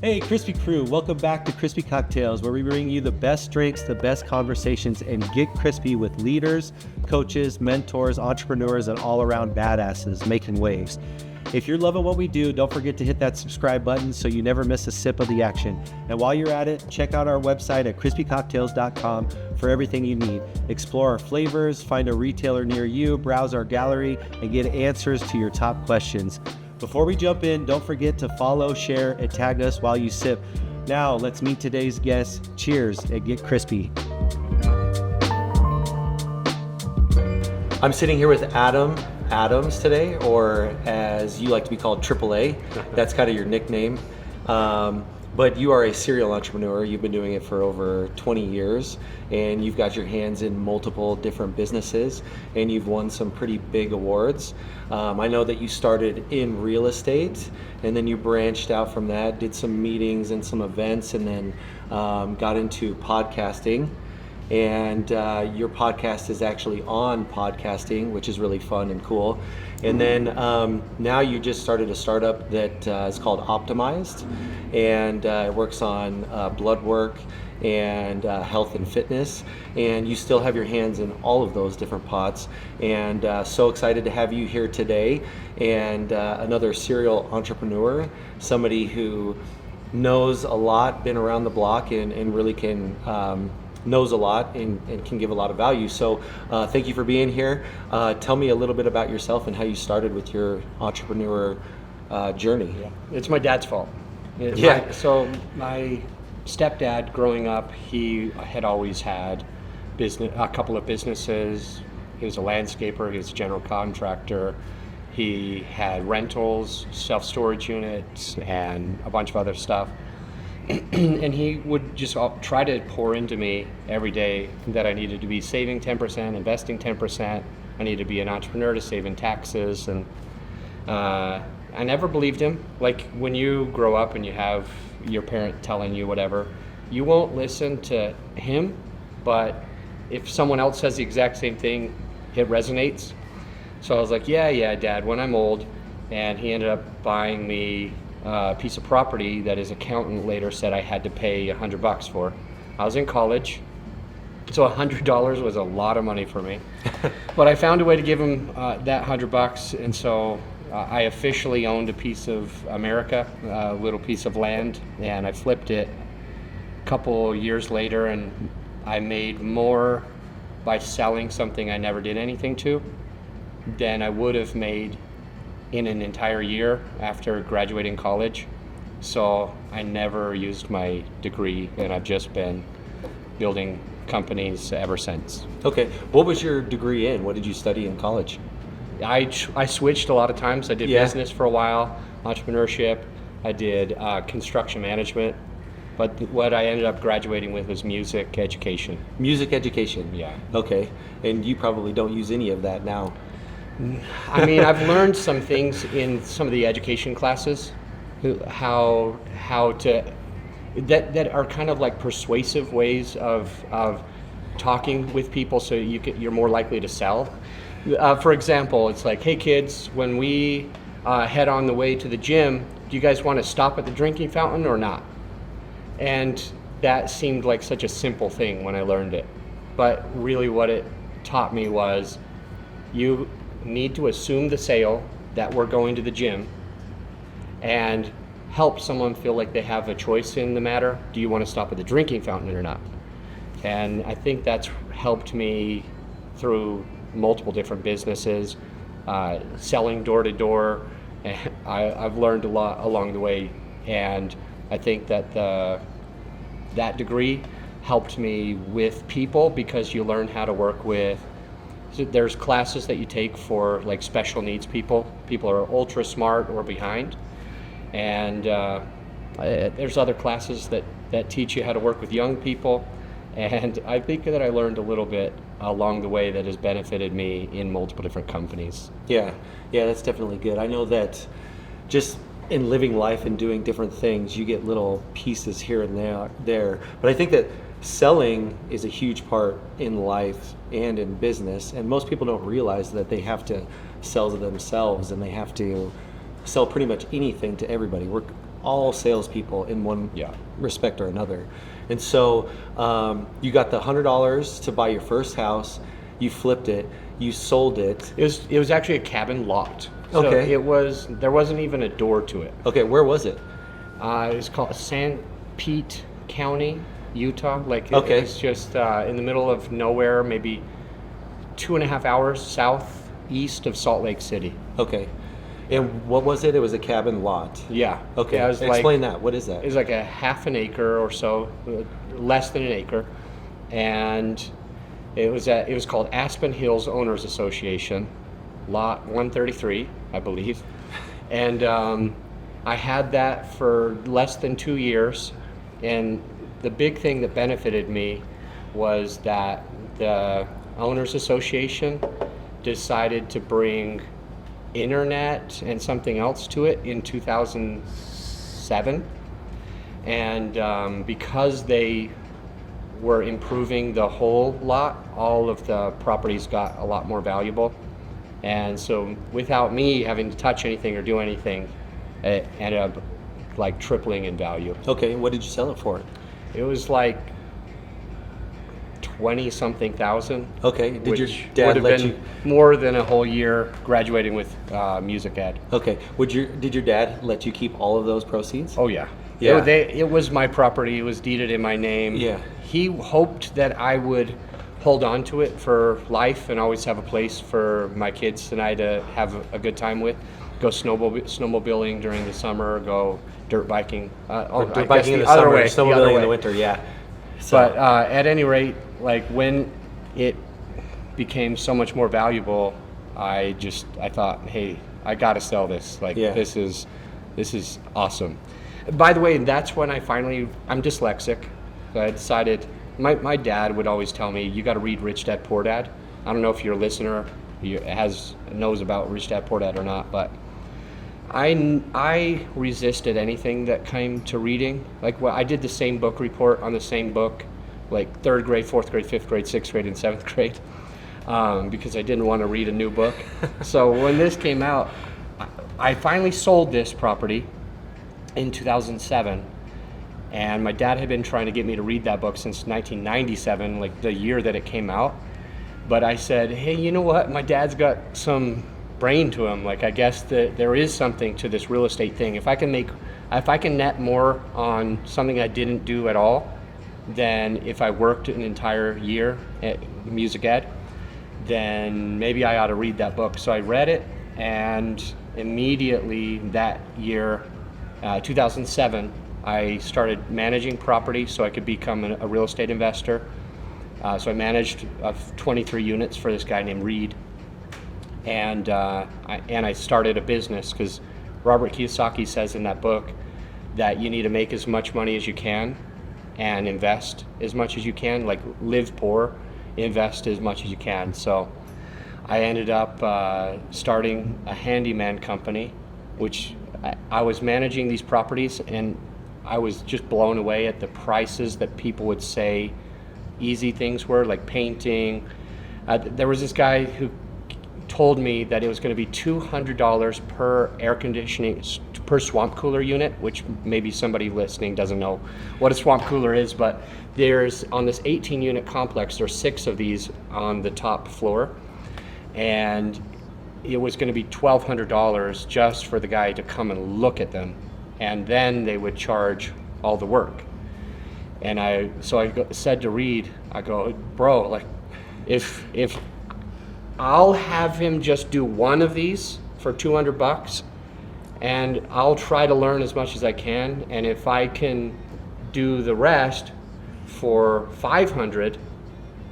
Hey, Crispy Crew, welcome back to Crispy Cocktails, where we bring you the best drinks, the best conversations, and get crispy with leaders, coaches, mentors, entrepreneurs, and all-around badasses making waves. If you're loving what we do, don't forget to hit that subscribe button so you never miss a sip of the action. And while you're at it, check out our website at crispycocktails.com for everything you need. Explore our flavors, find a retailer near you, browse our gallery, and get answers to your top questions. Before we jump in, don't forget to follow, share, and tag us while you sip. Now, let's meet today's guests. Cheers and get crispy. I'm sitting here with Adam Adams today, or as you like to be called, AAA. That's kind of your nickname. But you are a serial entrepreneur. You've been doing it for over 20 years, and you've got your hands in multiple different businesses, and you've won some pretty big awards. I know that you started in real estate, and then you branched out from that, did some meetings and some events, and then got into podcasting. And your podcast is actually on podcasting, which is really fun and cool. And then now you just started a startup that is called Optimized, and it works on blood work and health and fitness. And you still have your hands in all of those different pots. And so excited to have you here today. And another serial entrepreneur, somebody who knows a lot, been around the block, and really can knows a lot and can give a lot of value. So thank you for being here. Tell me a little bit about yourself and how you started with your entrepreneur journey. Yeah. It's my dad's fault. So my stepdad growing up, he had always had a couple of businesses. He was a landscaper, he was a general contractor. He had rentals, self-storage units, and a bunch of other stuff. And he would just try to pour into me every day that I needed to be saving 10%, investing 10%. I needed to be an entrepreneur to save in taxes. And I never believed him. Like when you grow up and you have your parent telling you whatever, you won't listen to him. But if someone else says the exact same thing, it resonates. So I was like, yeah, Dad, when I'm old. And he ended up buying me a piece of property that his accountant later said I had to pay $100 for. I was in college, so $100 was a lot of money for me. But I found a way to give him that $100, and so I officially owned a piece of America, a little piece of land, and I flipped it a couple years later, and I made more by selling something I never did anything to than I would have made in an entire year after graduating college. So I never used my degree, and I've just been building companies ever since. Okay, what was your degree in? What did you study in college? I switched a lot of times. I did business for a while, entrepreneurship. I did construction management, but what I ended up graduating with was music education. Music education? Yeah. Okay, and you probably don't use any of that now. I mean, I've learned some things in some of the education classes, how to that are kind of like persuasive ways of talking with people, so you're more likely to sell. For example, it's like, hey kids, when we head on the way to the gym, do you guys want to stop at the drinking fountain or not? And that seemed like such a simple thing when I learned it, but really what it taught me was you need to assume the sale that we're going to the gym and help someone feel like they have a choice in the matter. Do you want to stop at the drinking fountain or not? And I think that's helped me through multiple different businesses, selling door to door. I've learned a lot along the way, and I think that that degree helped me with people because you learn how to work with. So there's classes that you take for like special needs people. People are ultra smart or behind. And there's other classes that teach you how to work with young people. And I think that I learned a little bit along the way that has benefited me in multiple different companies. Yeah, that's definitely good. I know that just in living life and doing different things, you get little pieces here and there. But I think that selling is a huge part in life and in business, and most people don't realize that they have to sell to themselves and they have to sell pretty much anything to everybody. all salespeople in one Yeah. respect or another. And so you got the $100 to buy your first house, you flipped it, you sold it. It was actually a cabin lot. So Okay. there wasn't even a door to it. Okay, where was it? It's called San Pete County, Utah. Like Okay. it's just in the middle of nowhere, maybe 2.5 hours southeast of Salt Lake City. Okay. And what was it? It was a cabin lot. Yeah. Okay. Yeah, it was Explain like, that. What is that? It was like a half an acre or so, less than an acre, and it was called Aspen Hills Owners Association, Lot 133, I believe, and I had that for less than 2 years, and the big thing that benefited me was that the Owners Association decided to bring internet and something else to it in 2007, and because they were improving the whole lot, all of the properties got a lot more valuable, and so without me having to touch anything or do anything, it ended up like tripling in value. Okay. What did you sell it for? It was like 20 something thousand. Okay. Did your which dad would have let been you? more than a whole year graduating with music ed. Okay. Did your dad let you keep all of those proceeds? Oh yeah. Yeah. It was my property. It was deeded in my name. Yeah. He hoped that I would hold on to it for life and always have a place for my kids and I to have a good time with. Go snowmobiling during the summer. Go dirt biking. Dirt biking in the summer, snowmobiling in the winter. Yeah. So, But at any rate, like when it became so much more valuable, I thought, hey, I got to sell this. Like Yeah. this is awesome. By the way, that's when I'm dyslexic. So I decided, my dad would always tell me, you got to read Rich Dad Poor Dad. I don't know if your listener knows about Rich Dad Poor Dad or not, but I resisted anything that came to reading. Like, I did the same book report on the same book, like 3rd grade, 4th grade, 5th grade, 6th grade, and 7th grade, because I didn't want to read a new book. So when this came out, I finally sold this property in 2007, and my dad had been trying to get me to read that book since 1997, like the year that it came out. But I said, hey, you know what? My dad's got some brain to him. Like, I guess that there is something to this real estate thing. If I can net more on something I didn't do at all than if I worked an entire year at music ed, then maybe I ought to read that book. So I read it, and immediately that year, 2007, I started managing property so I could become a real estate investor. So I managed 23 units for this guy named Reed, and I started a business because Robert Kiyosaki says in that book that you need to make as much money as you can and invest as much as you can, like live poor, invest as much as you can. So I ended up starting a handyman company, which I was managing these properties, and I was just blown away at the prices that people would say easy things were, like painting. There was this guy who told me that it was going to be $200 per air conditioning, per swamp cooler unit, which maybe somebody listening doesn't know what a swamp cooler is, but there's, on this 18 unit complex, there's 6 of these on the top floor, and it was going to be $1,200 just for the guy to come and look at them, and then they would charge all the work. And I said to Reed, I go, bro, like, if I'll have him just do one of these for $200, and I'll try to learn as much as I can, and if I can do the rest for $500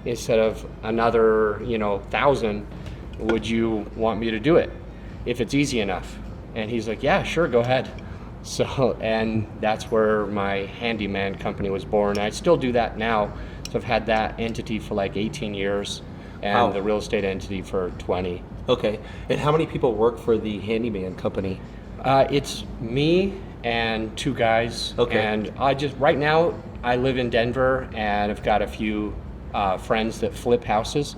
instead of another, 1,000, would you want me to do it if it's easy enough? And he's like, yeah, sure, go ahead. So, and that's where my handyman company was born. I still do that now. So I've had that entity for like 18 years and the real estate entity for 20. Okay. And how many people work for the handyman company? It's me and 2 guys. Okay. And right now I live in Denver, and I've got a few friends that flip houses.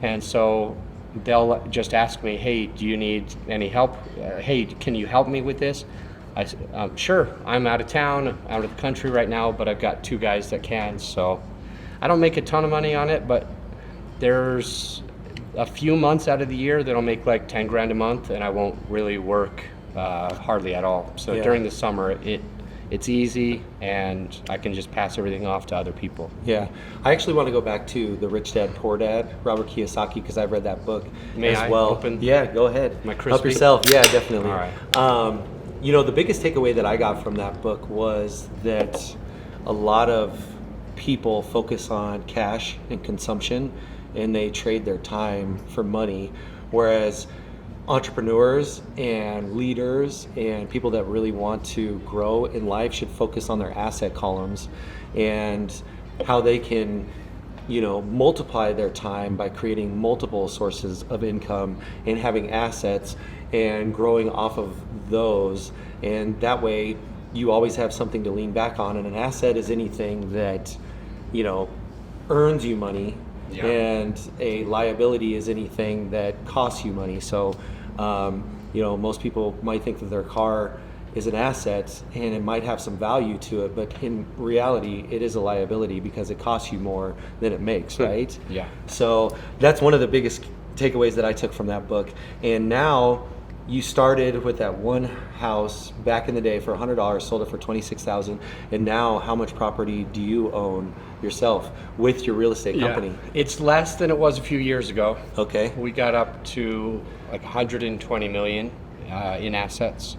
And so they'll just ask me, hey, do you need any help? Hey, can you help me with this? Sure, I'm out of town, out of the country right now, but I've got 2 guys that can. So I don't make a ton of money on it, but there's a few months out of the year that I'll make like 10 grand a month, and I won't really work hardly at all. So Yeah. during the summer, it's easy, and I can just pass everything off to other people. Yeah, I actually want to go back to the Rich Dad Poor Dad, Robert Kiyosaki, because I've read that book May as I well. open Yeah, go ahead. my Help crispy? yourself. Yeah, definitely. All right. You know, the biggest takeaway that I got from that book was that a lot of people focus on cash and consumption, and they trade their time for money, whereas entrepreneurs and leaders and people that really want to grow in life should focus on their asset columns and how they can, you know, multiply their time by creating multiple sources of income and having assets and growing off of those. And that way you always have something to lean back on. And an asset is anything that, you know, earns you money. Yeah. And a liability is anything that costs you money. So, you know, most people might think that their car is an asset and it might have some value to it, but in reality, it is a liability because it costs you more than it makes, right? Yeah. So that's one of the biggest takeaways that I took from that book. And now you started with that one house back in the day for $100, sold it for $26,000, and now how much property do you own yourself with your real estate company? It's less than it was a few years ago. Okay. We got up to like 120 million in assets.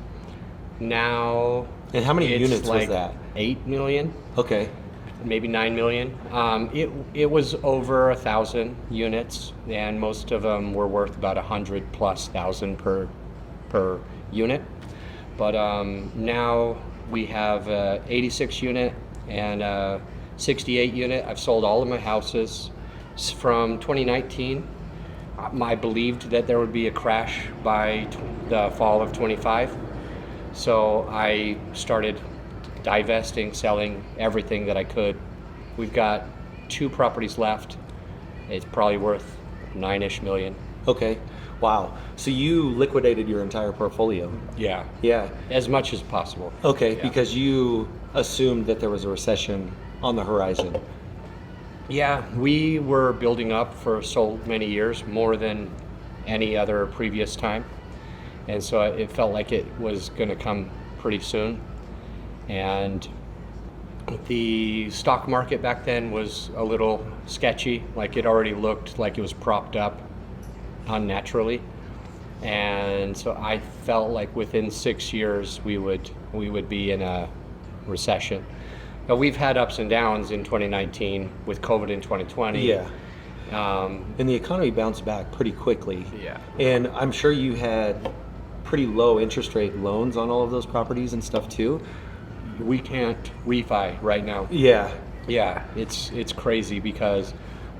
Now, And how many it's units was like that? 8 million, Okay. maybe 9 million. It was over 1,000 units, and most of them were worth about 100,000+ per unit. But now we have 86 unit and 68 unit. I've sold all of my houses. From 2019, I believed that there would be a crash by the fall of 25. So I started divesting, selling everything that I could. We've got 2 properties left. It's probably worth 9-ish million. Okay. Wow. So you liquidated your entire portfolio. Yeah. Yeah. As much as possible. Okay, Yeah. because you assumed that there was a recession on the horizon. Yeah, we were building up for so many years, more than any other previous time. And so it felt like it was going to come pretty soon. And the stock market back then was a little sketchy. Like, it already looked like it was propped up unnaturally. And so I felt like within 6 years we would be in a recession. Now, we've had ups and downs in 2019 with COVID in 2020. Yeah. And the economy bounced back pretty quickly. Yeah. And I'm sure you had pretty low interest rate loans on all of those properties and stuff too. We can't refi right now. Yeah. Yeah, it's crazy because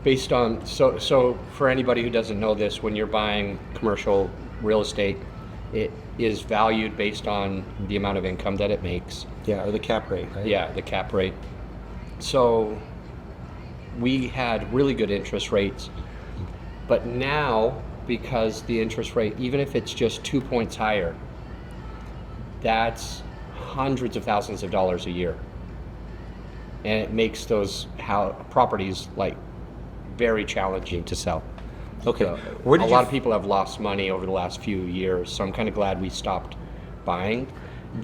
based on so for anybody who doesn't know this, when you're buying commercial real estate, it is valued based on the amount of income that it makes. Yeah, or the cap rate, right? Yeah, the cap rate. So we had really good interest rates, but now, because the interest rate, even if it's just 2 points higher, that's hundreds of thousands of dollars a year. And it makes those properties like very challenging to sell. Okay. So Where a did lot you of people have lost money over the last few years, so I'm kind of glad we stopped buying.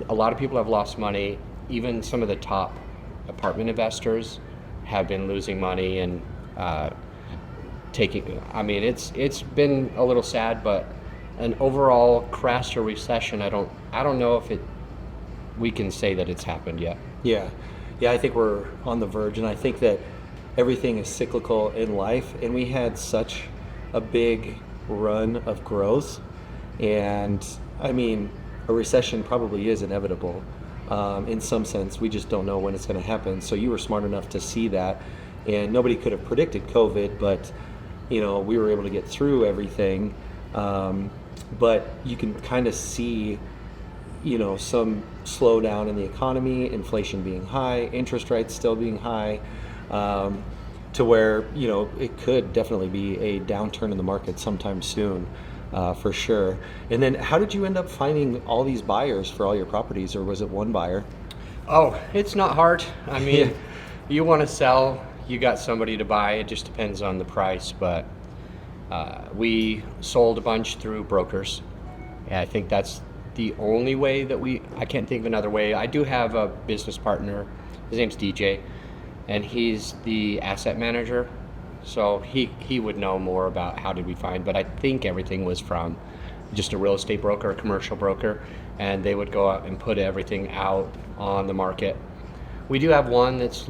A lot of people have lost money. Even some of the top apartment investors have been losing money and taking. I mean, it's been a little sad, but an overall crash or recession, I don't know if we can say that it's happened yet. Yeah. Yeah, I think we're on the verge, and I think that everything is cyclical in life, and we had such a big run of growth, and I mean, a recession probably is inevitable in some sense. We just don't know when it's going to happen. So you were smart enough to see that, and nobody could have predicted COVID, but you know, we were able to get through everything. But you can kind of see, you know, some slowdown in the economy, inflation being high, interest rates still being high, to where, you know, it could definitely be a downturn in the market sometime soon. for sure. And then how did you end up finding all these buyers for all your properties, or was it one buyer? Oh, it's not hard. I mean, you want to sell, you got somebody to buy. It just depends on the price. But we sold a bunch through brokers. And I think that's the only way that I can't think of another way. I do have a business partner. His name's DJ, and he's the asset manager. So he would know more about how did we find. But I think everything was from just a real estate broker, a commercial broker, and they would go out and put everything out on the market. We do have one that's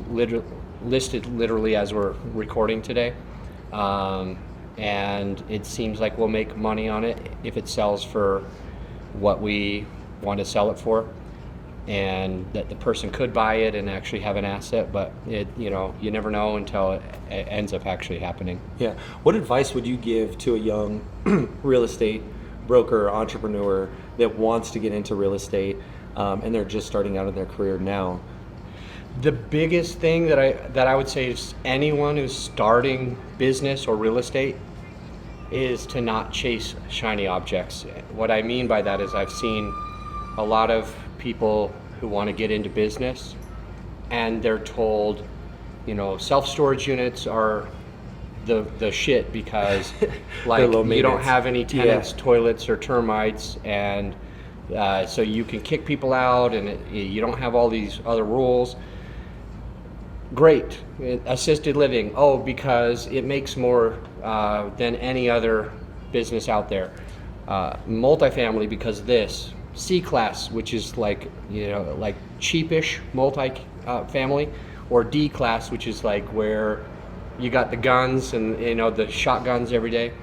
listed literally as we're recording today, and it seems like we'll make money on it if it sells for what we want to sell it for, and that the person could buy it and actually have an asset, but you never know until it ends up actually happening. Yeah. What advice would you give to a young real estate broker or entrepreneur that wants to get into real estate and they're just starting out in their career now? The biggest thing that I would say is anyone who's starting business or real estate is to not chase shiny objects. What I mean by that is I've seen a lot of people who want to get into business and they're told, self-storage units are the shit because like you don't have any tenants, toilets, or termites, and so you can kick people out, and you don't have all these other rules. Great. Assisted living, because it makes more than any other business out there. Multifamily, because this. C-class, which is like cheapish multi-family, or D-class, which is like where you got the guns and the shotguns every day.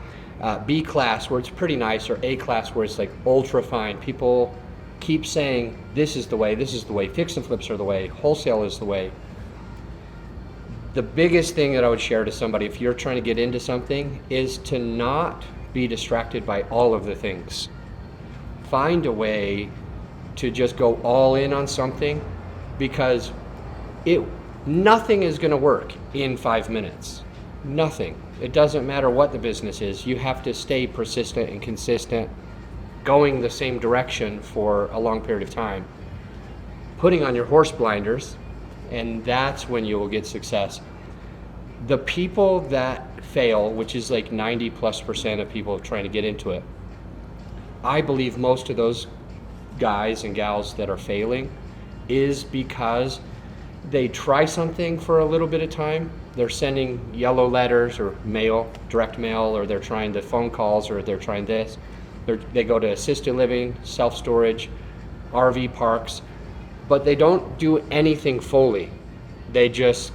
B-class, where it's pretty nice, or A-class, where it's like ultra fine. People keep saying this is the way, fix and flips are the way, wholesale is the way. The biggest thing that I would share to somebody if you're trying to get into something is to not be distracted by all of the things. Find a way to just go all in on something, because nothing is going to work in 5 minutes. Nothing. It doesn't matter what the business is. You have to stay persistent and consistent, going the same direction for a long period of time, putting on your horse blinders, and that's when you will get success. The people that fail, which is like 90+% of people trying to get into it, I believe most of those guys and gals that are failing is because they try something for a little bit of time. They're sending yellow letters or mail, direct mail, or they're trying the phone calls, or they're trying this. They go to assisted living, self-storage, RV parks, but they don't do anything fully. They just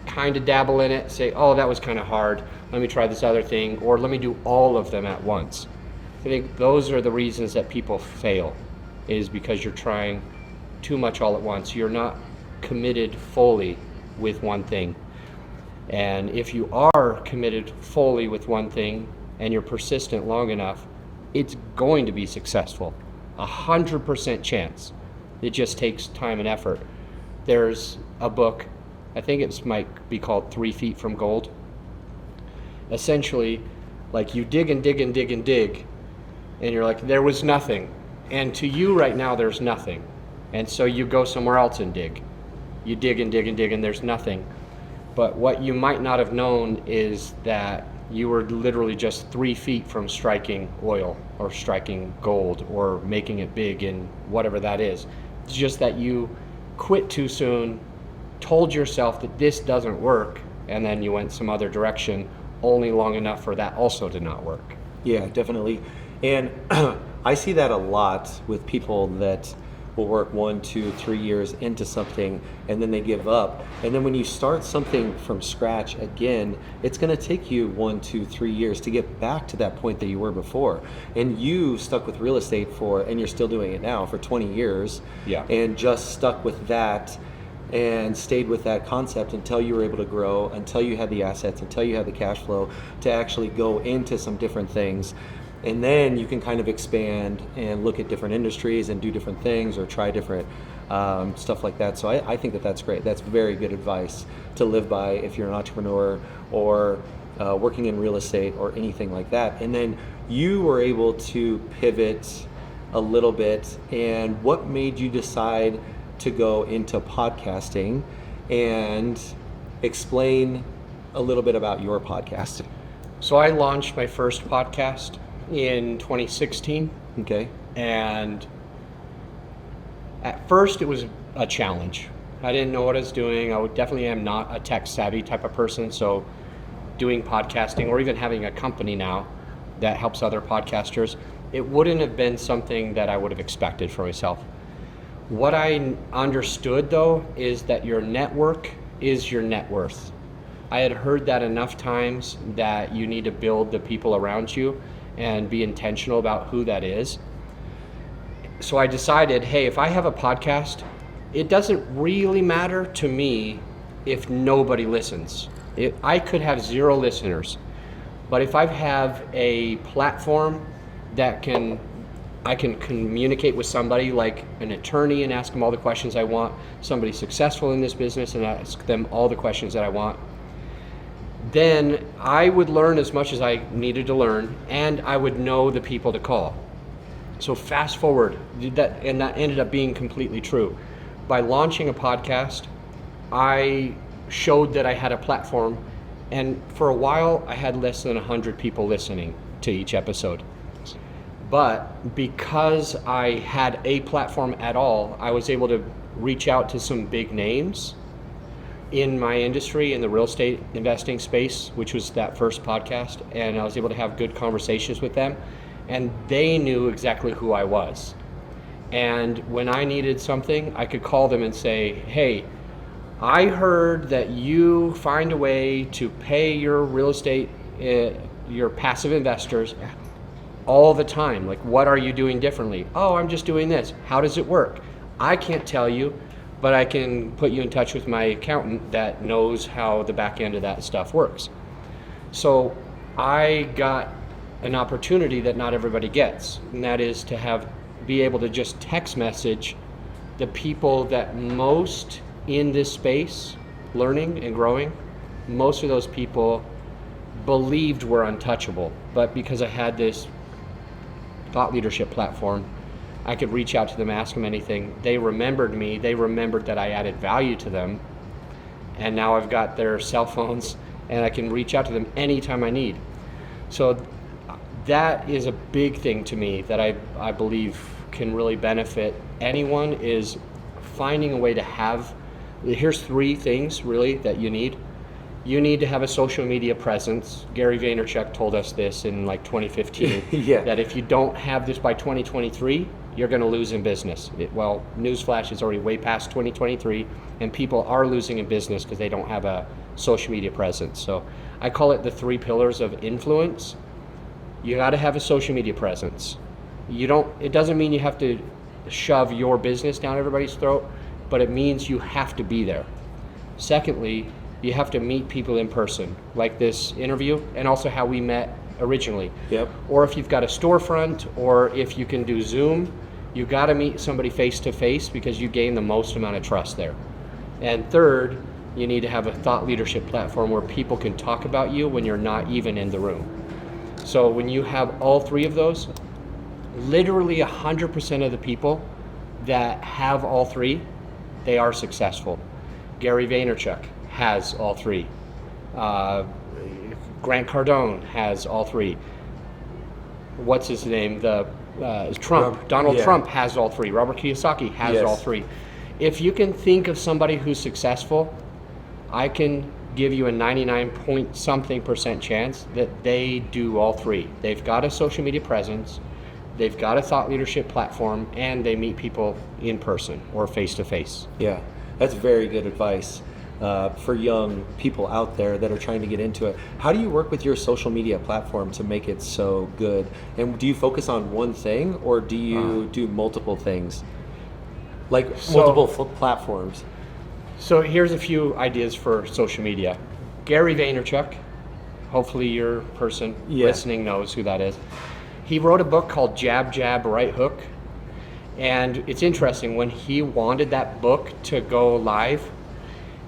kind of dabble in it, say, that was kind of hard, let me try this other thing, or let me do all of them at once. I think those are the reasons that people fail, is because you're trying too much all at once. You're not committed fully with one thing. And if you are committed fully with one thing and you're persistent long enough, it's going to be successful. 100% chance. It just takes time and effort. There's a book, I think it might be called 3 Feet from Gold. Essentially, like you dig and dig and dig and dig, and you're like, there was nothing. And to you right now, there's nothing. And so you go somewhere else and dig. You dig and dig and dig, and there's nothing. But what you might not have known is that you were literally just 3 feet from striking oil, or striking gold, or making it big in whatever that is. It's just that you quit too soon, told yourself that this doesn't work, and then you went some other direction only long enough for that also to not work. Yeah, definitely. And I see that a lot with people that will work 1, 2, 3 years into something and then they give up. And then when you start something from scratch again, it's going to take you 1, 2, 3 years to get back to that point that you were before. And you stuck with real estate and you're still doing it now, for 20 years. Yeah. And just stuck with that and stayed with that concept until you were able to grow, until you had the assets, until you had the cash flow to actually go into some different things. And then you can kind of expand and look at different industries and do different things, or try different stuff like that. So I think that that's great. That's very good advice to live by if you're an entrepreneur or working in real estate or anything like that. And then you were able to pivot a little bit. And what made you decide to go into podcasting? And explain a little bit about your podcast. So I launched my first podcast in 2016. Okay. And at first it was a challenge. I didn't know what I was doing. Definitely am not a tech savvy type of person. So doing podcasting, or even having a company now that helps other podcasters, it wouldn't have been something that I would have expected for myself. What I understood though is that your network is your net worth. I had heard that enough times that you need to build the people around you and be intentional about who that is. So I decided, hey, if I have a podcast, it doesn't really matter to me if nobody listens. I could have 0 listeners, but if I have a platform that I can communicate with somebody like an attorney and ask them all the questions I want, somebody successful in this business and ask them all the questions that I want, then I would learn as much as I needed to learn, and I would know the people to call. So fast forward, that ended up being completely true. By launching a podcast, I showed that I had a platform, and for a while I had less than 100 people listening to each episode. But because I had a platform at all, I was able to reach out to some big names in my industry, in the real estate investing space, which was that first podcast, and I was able to have good conversations with them, and they knew exactly who I was. And when I needed something, I could call them and say, hey, I heard that you find a way to pay your real estate, your passive investors all the time. Like, what are you doing differently? Oh, I'm just doing this. How does it work? I can't tell you, but I can put you in touch with my accountant that knows how the back end of that stuff works. So I got an opportunity that not everybody gets, and that is to be able to just text message the people that most in this space, learning and growing, most of those people believed were untouchable. But because I had this thought leadership platform, I could reach out to them, ask them anything. They remembered me. They remembered that I added value to them. And now I've got their cell phones and I can reach out to them anytime I need. So that is a big thing to me that I believe can really benefit anyone, is finding a way to have, here's 3 things really that you need. You need to have a social media presence. Gary Vaynerchuk told us this in like 2015, yeah. That if you don't have this by 2023, you're going to lose in business. Well, newsflash, is already way past 2023, and people are losing in business because they don't have a social media presence. So I call it the 3 pillars of influence. You got to have a social media presence. It doesn't mean you have to shove your business down everybody's throat, but it means you have to be there. Secondly, you have to meet people in person, like this interview, and also how we met originally. Yep. Or if you've got a storefront, or if you can do Zoom, you got to meet somebody face to face because you gain the most amount of trust there. And third, you need to have a thought leadership platform where people can talk about you when you're not even in the room. So when you have all 3 of those, literally 100% of the people that have all 3, they are successful. Gary Vaynerchuk has all 3. Grant Cardone has all 3. What's his name? Trump. Donald Trump has all 3. Robert Kiyosaki has all 3. If you can think of somebody who's successful, I can give you a 99-point-something% chance that they do all 3. They've got a social media presence, they've got a thought leadership platform, and they meet people in person or face to face. Yeah, that's very good advice for young people out there that are trying to get into it. How do you work with your social media platform to make it so good? And do you focus on one thing, or do you do multiple things? Like multiple platforms? So here's a few ideas for social media. Gary Vaynerchuk, hopefully your person listening knows who that is. He wrote a book called Jab, Jab, Right Hook. And it's interesting, when he wanted that book to go live,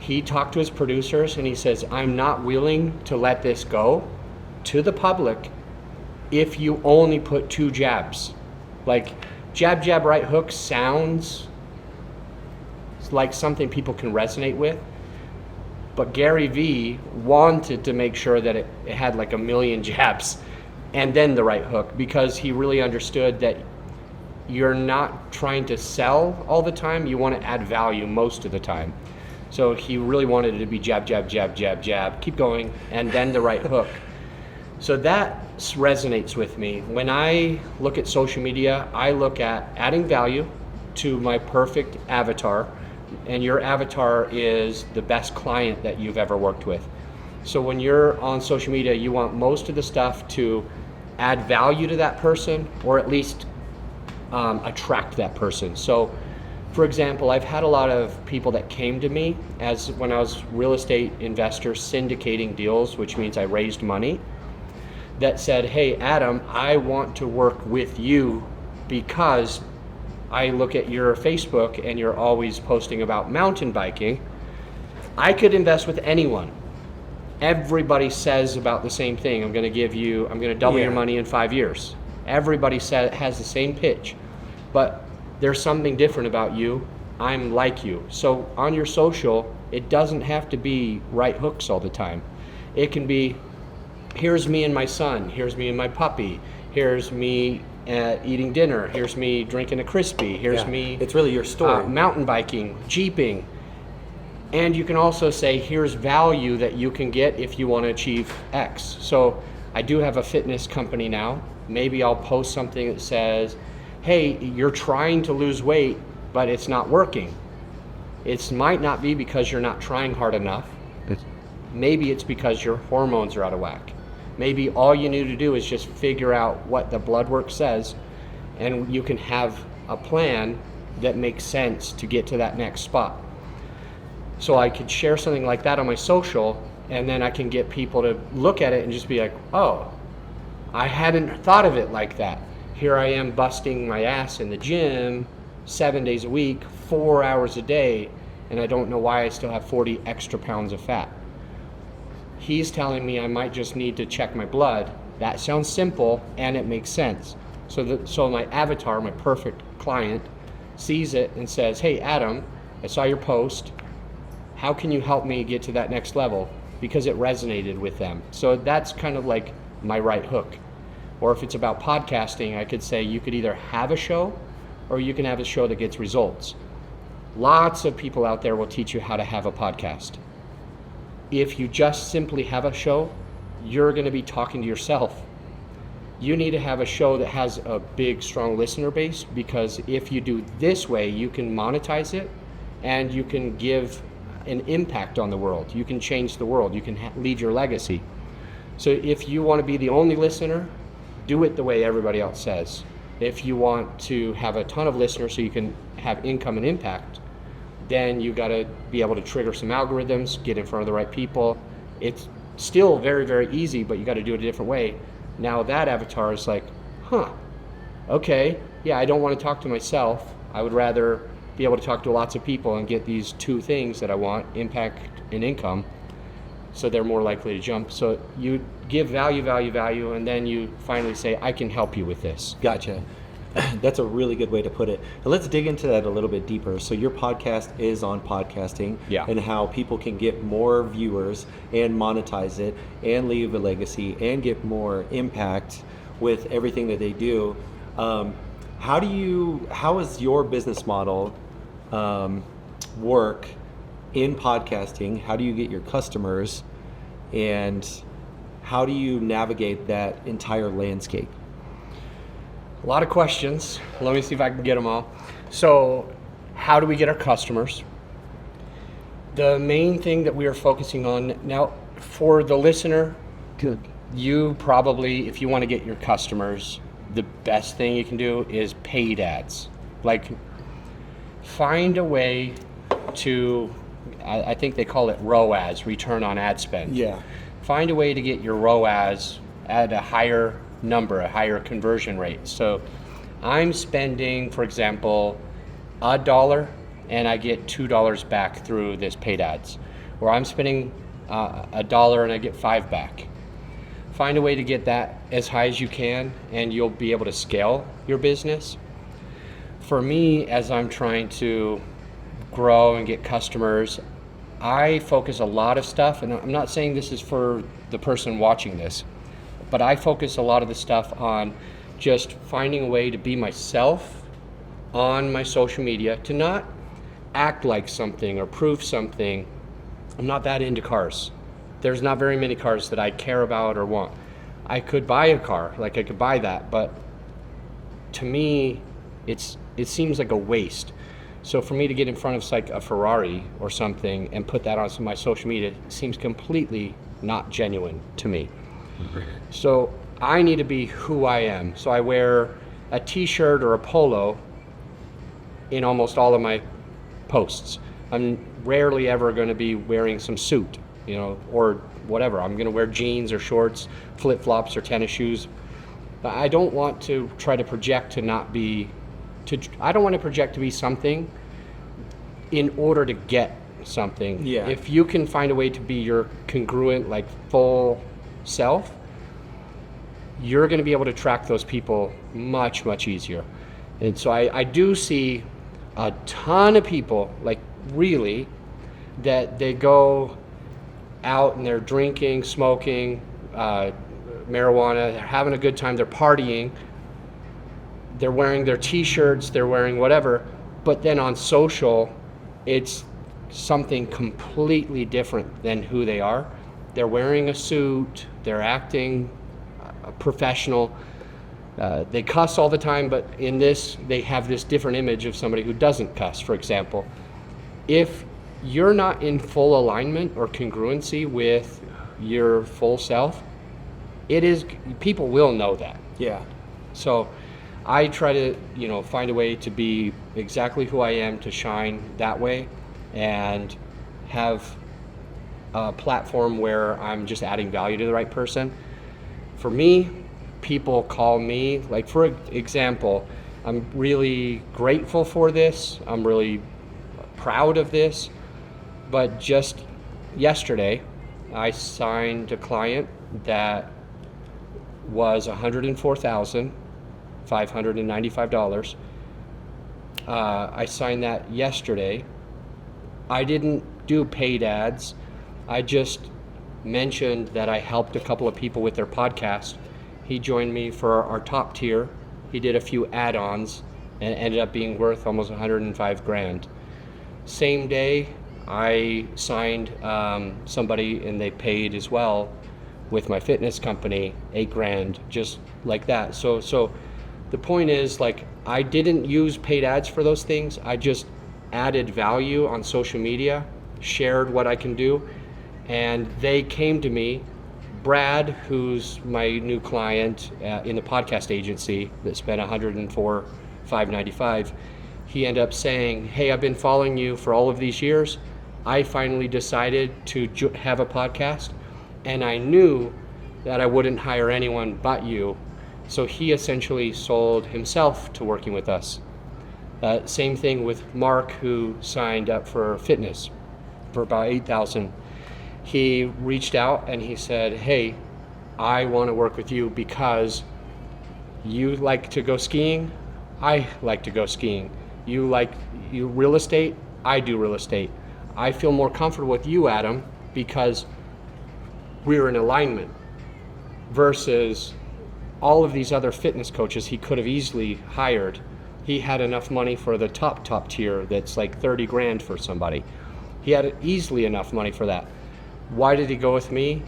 He talked to his producers and he says, I'm not willing to let this go to the public if you only put 2 jabs. Like, jab, jab, right hook sounds like something people can resonate with. But Gary Vee wanted to make sure that it had like 1 million jabs and then the right hook, because he really understood that you're not trying to sell all the time, you want to add value most of the time. So he really wanted it to be jab, jab, jab, jab, jab, keep going, and then the right hook. So that resonates with me. When I look at social media, I look at adding value to my perfect avatar, and your avatar is the best client that you've ever worked with. So when you're on social media, you want most of the stuff to add value to that person, or at least attract that person. So for example, I've had a lot of people that came to me as when I was real estate investor syndicating deals, which means I raised money, that said, hey Adam, I want to work with you because I look at your Facebook and you're always posting about mountain biking. I could invest with anyone. Everybody says about the same thing. I'm going to double your money in 5 years. Everybody has the same pitch, but there's something different about you. I'm like you. So on your social, it doesn't have to be right hooks all the time. It can be, here's me and my son, here's me and my puppy, here's me eating dinner, here's me drinking a crispy, here's me. It's really your story. Mountain biking, jeeping. And you can also say, here's value that you can get if you want to achieve X. So I do have a fitness company now. Maybe I'll post something that says, hey, you're trying to lose weight, but it's not working. It might not be because you're not trying hard enough. Maybe it's because your hormones are out of whack. Maybe all you need to do is just figure out what the blood work says, and you can have a plan that makes sense to get to that next spot. So I could share something like that on my social, and then I can get people to look at it and just be like, oh, I hadn't thought of it like that. Here I am busting my ass in the gym 7 days a week, 4 hours a day, and I don't know why I still have 40 extra pounds of fat. He's telling me I might just need to check my blood. That sounds simple and it makes sense. So my avatar, my perfect client, sees it and says, hey Adam, I saw your post. How can you help me get to that next level? Because it resonated with them. So that's kind of like my right hook. Or if it's about podcasting, I could say you could either have a show or you can have a show that gets results. Lots of people out there will teach you how to have a podcast. If you just simply have a show, you're going to be talking to yourself. You need to have a show that has a big, strong listener base, because if you do this way, you can monetize it and you can give an impact on the world. You can change the world. You can leave your legacy. So if you want to be the only listener, do it the way everybody else says. If you want to have a ton of listeners so you can have income and impact, then you got to be able to trigger some algorithms, get in front of the right people. It's still very, very easy, but you got to do it a different way. Now that avatar is like, okay, yeah, I don't want to talk to myself. I would rather be able to talk to lots of people and get these 2 things that I want, impact and income, so they're more likely to jump. So you give value, and then you finally say, I can help you with this. Gotcha. That's a really good way to put it. And let's dig into that a little bit deeper. So your podcast is on podcasting, and how people can get more viewers and monetize it and leave a legacy and get more impact with everything that they do. How is your business model work in podcasting? How do you get your customers, and how do you navigate that entire landscape? A lot of questions. Let me see if I can get them all. So, how do we get our customers? The main thing that we are focusing on now, for the listener, you probably, if you want to get your customers, the best thing you can do is paid ads. Like, find a way to, I think they call it ROAS, return on ad spend. Yeah. Find a way to get your ROAS at a higher number, a higher conversion rate. So I'm spending, for example, $1 and I get $2 back through this paid ads. where I'm spending $1 and I get 5 back. Find a way to get that as high as you can, and you'll be able to scale your business. For me, as I'm trying to grow and get customers, I focus a lot of stuff, and I'm not saying this is for the person watching this, but I focus a lot of the stuff on just finding a way to be myself on my social media, to not act like something or prove something. I'm not that into cars. There's not very many cars that I care about or want. I could buy a car, like I could buy that, but to me, it seems like a waste. So for me to get in front of like a Ferrari or something and put that on some of my social media seems completely not genuine to me. So I need to be who I am. So I wear a t-shirt or a polo in almost all of my posts. I'm rarely ever going to be wearing some suit, or whatever. I'm going to wear jeans or shorts, flip-flops or tennis shoes. But I don't want to try to project I don't want to project to be something in order to get something. Yeah. If you can find a way to be your congruent, like full self, you're going to be able to track those people much, much easier. And so I do see a ton of people, like really, that they go out and they're drinking, smoking, marijuana, they're having a good time, they're partying, they're wearing their t-shirts, they're wearing whatever, but then on social, it's something completely different than who they are. They're wearing a suit, they're acting professional, they cuss all the time, but in this, they have this different image of somebody who doesn't cuss, for example. If you're not in full alignment or congruency with your full self, people will know that. Yeah. So I try to, find a way to be exactly who I am, to shine that way, and have a platform where I'm just adding value to the right person. For me, people call me, like for example, I'm really grateful for this. I'm really proud of this. But just yesterday, I signed a client that was $104,595. I signed that yesterday. I didn't do paid ads. I just mentioned that I helped a couple of people with their podcast. He joined me for our top tier. He did a few add-ons and ended up being worth almost $105,000. Same day, I signed somebody and they paid as well with my fitness company, $8,000, just like that. So the point is, like, I didn't use paid ads for those things. I just added value on social media, shared what I can do, and they came to me. Brad, who's my new client in the podcast agency that spent $104,595, he ended up saying, "Hey, I've been following you for all of these years. I finally decided to have a podcast, and I knew that I wouldn't hire anyone but you." So he essentially sold himself to working with us. Same thing with Mark, who signed up for fitness for about $8,000. He reached out and he said, "Hey, I want to work with you because you like to go skiing. I like to go skiing. You real estate. I do real estate. I feel more comfortable with you, Adam, because we're in alignment, versus all of these other fitness coaches he could have easily hired. He had enough money for the top tier that's like $30,000 for somebody. He had easily enough money for that. Why did he go with me?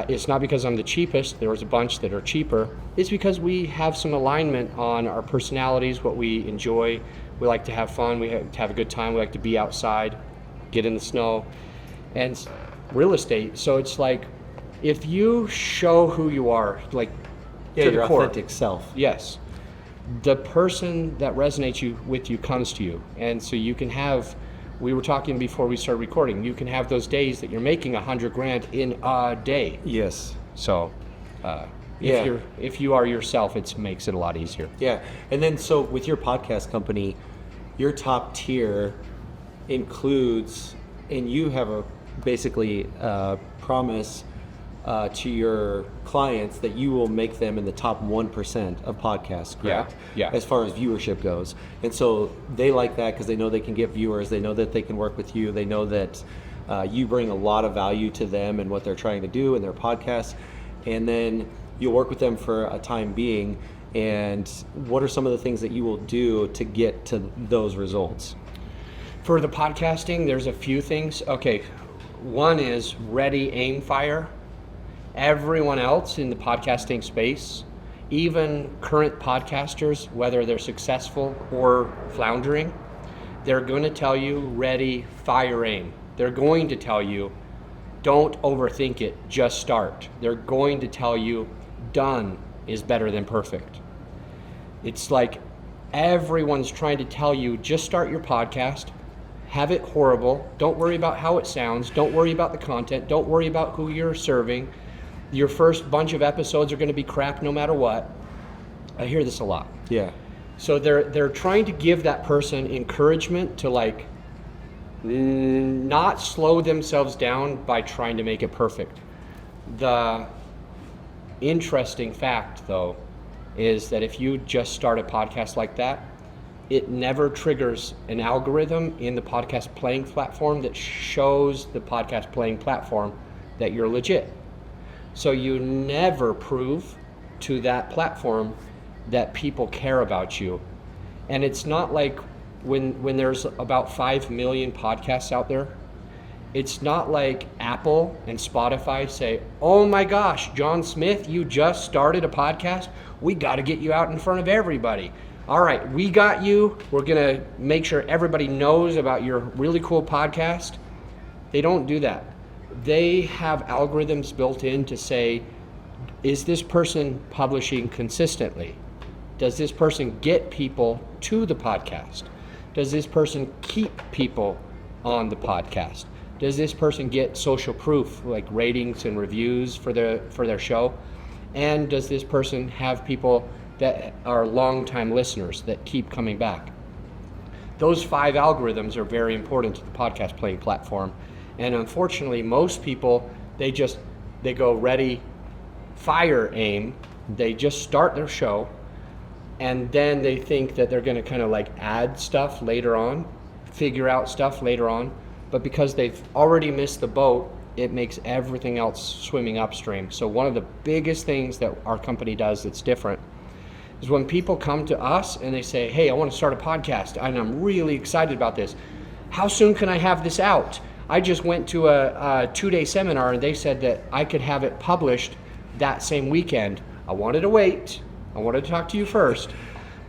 It's not because I'm the cheapest. There was a bunch that are cheaper. It's because we have some alignment on our personalities, what we enjoy. We like to have fun. We like to have a good time. We like to be outside, get in the snow, and real estate. So it's like, if you show who you are, like, to your the core, authentic self. yes, the person that resonates with you comes to you. And so you can have, we were talking before we started recording, you can have those days that you're making $100,000 in a day. Yes. So if you are yourself, it makes it a lot easier. Yeah. And then, so with your podcast company, your top tier includes, and you have a basically promise to your clients that you will make them in the top 1% of podcasts, correct? Yeah. As far as viewership goes. And so they like that because they know they can get viewers, they know that they can work with you, they know that you bring a lot of value to them and what they're trying to do in their podcasts. And then you'll work with them for a time being. And what are some of the things that you will do to get to those results? For the podcasting, there's a few things. Okay, one is ready, aim, fire. Everyone else in the podcasting space, even current podcasters, whether they're successful or floundering, they're going to tell you ready, fire, aim. They're going to tell you don't overthink it, just start. They're going to tell you done is better than perfect. It's like everyone's trying to tell you just start your podcast, have it horrible, don't worry about how it sounds, don't worry about the content, don't worry about who you're serving. Your first bunch of episodes are going to be crap no matter what. I hear this a lot. Yeah. So they're trying to give that person encouragement to like not slow themselves down by trying to make it perfect. The interesting fact, though, is that if you just start a podcast like that, it never triggers an algorithm in the podcast playing platform that shows the podcast playing platform that you're legit. So you never prove to that platform that people care about you. And it's not like when there's about 5 million podcasts out there, it's not like Apple and Spotify say, oh my gosh, John Smith, you just started a podcast. We got to get you out in front of everybody. All right, we got you. We're going to make sure everybody knows about your really cool podcast. They don't do that. They have algorithms built in to say, is this person publishing consistently? Does this person get people to the podcast? Does this person keep people on the podcast? Does this person get social proof, like ratings and reviews for their show? And does this person have people that are longtime listeners that keep coming back? Those 5 algorithms are very important to the podcast playing platform. And unfortunately, most people, they go ready, fire, aim. They just start their show, and then they think that they're going to kind of like add stuff later on, figure out stuff later on. But because they've already missed the boat, it makes everything else swimming upstream. So one of the biggest things that our company does that's different is when people come to us and they say, hey, I want to start a podcast, and I'm really excited about this. How soon can I have this out? I just went to a 2-day seminar and they said that I could have it published that same weekend. I wanted to wait. I wanted to talk to you first.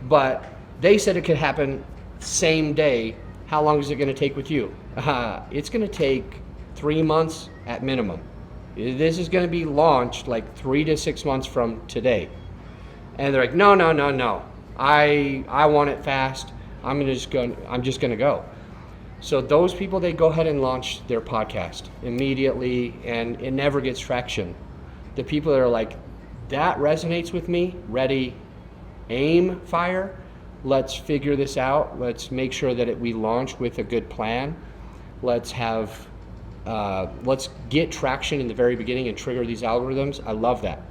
But they said it could happen same day. How long is it going to take with you? It's going to take 3 months at minimum. This is going to be launched like 3 to 6 months from today. And they're like, no. I want it fast. I'm just going to go. So those people, they go ahead and launch their podcast immediately, and it never gets traction. The people that are like, that resonates with me, ready, aim, fire, let's figure this out. Let's make sure that we launch with a good plan. Let's get traction in the very beginning and trigger these algorithms. I love that.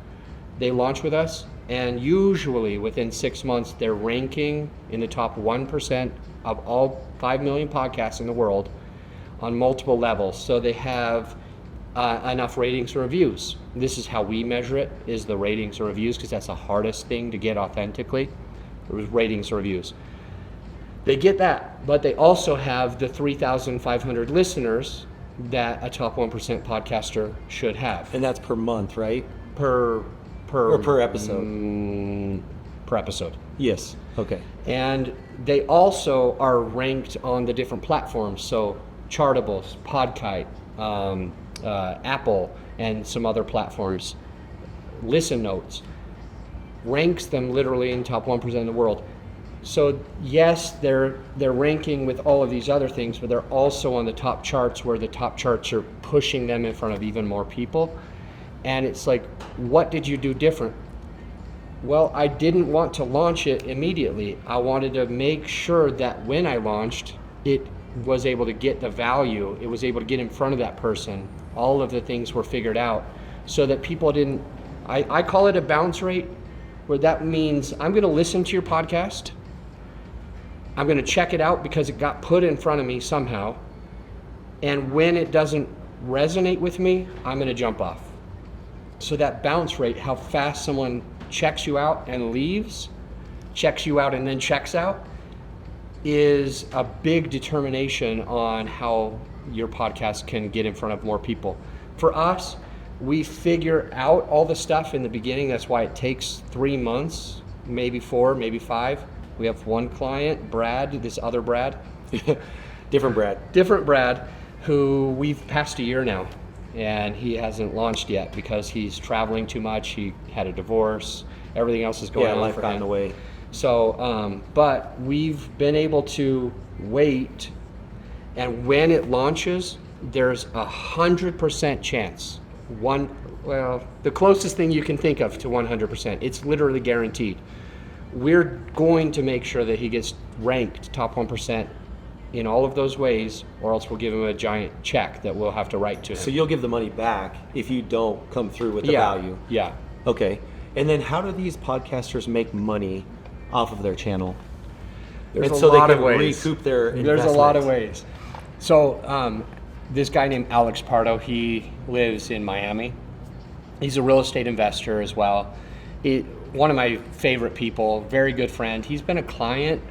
They launch with us, and usually within 6 months, they're ranking in the top 1% of all 5 million podcasts in the world on multiple levels. So they have enough ratings or reviews. This is how we measure it, is the ratings or reviews, because that's the hardest thing to get authentically, ratings or reviews. They get that, but they also have the 3,500 listeners that a top 1% podcaster should have. And that's per month, right? Per episode? Per episode. Yes. Okay. And they also are ranked on the different platforms. So Chartables, Podkite, Apple, and some other platforms. Listen Notes ranks them literally in top 1% of the world. So yes, they're ranking with all of these other things, but they're also on the top charts, where the top charts are pushing them in front of even more people. And it's like, what did you do different? Well, I didn't want to launch it immediately. I wanted to make sure that when I launched, it was able to get the value, it was able to get in front of that person, all of the things were figured out so that people didn't, I call it a bounce rate, where that means I'm going to listen to your podcast, I'm going to check it out because it got put in front of me somehow, and when it doesn't resonate with me, I'm going to jump off. So that bounce rate, how fast someone checks you out and leaves, checks you out and then checks out, is a big determination on how your podcast can get in front of more people. For us, we figure out all the stuff in the beginning. That's why it takes 3 months, maybe 4, maybe 5. We have one client, Brad, this other Brad. Different Brad, who we've passed a year now, and he hasn't launched yet because he's traveling too much. He had a divorce. Everything else is going on life for got him. in the way. So, but we've been able to wait, and when it launches, there's 100% chance. The closest thing you can think of to 100%. It's literally guaranteed. We're going to make sure that he gets ranked top 1% in all of those ways, or else we'll give him a giant check that we'll have to write to him. So you'll give the money back if you don't come through with the value. Yeah. Okay. And then how do these podcasters make money off of their channel? There's and a so lot they can of ways. recoup their investment. There's a lot of ways. So this guy named Alex Pardo, he lives in Miami. He's a real estate investor as well. One of my favorite people, very good friend. He's been a client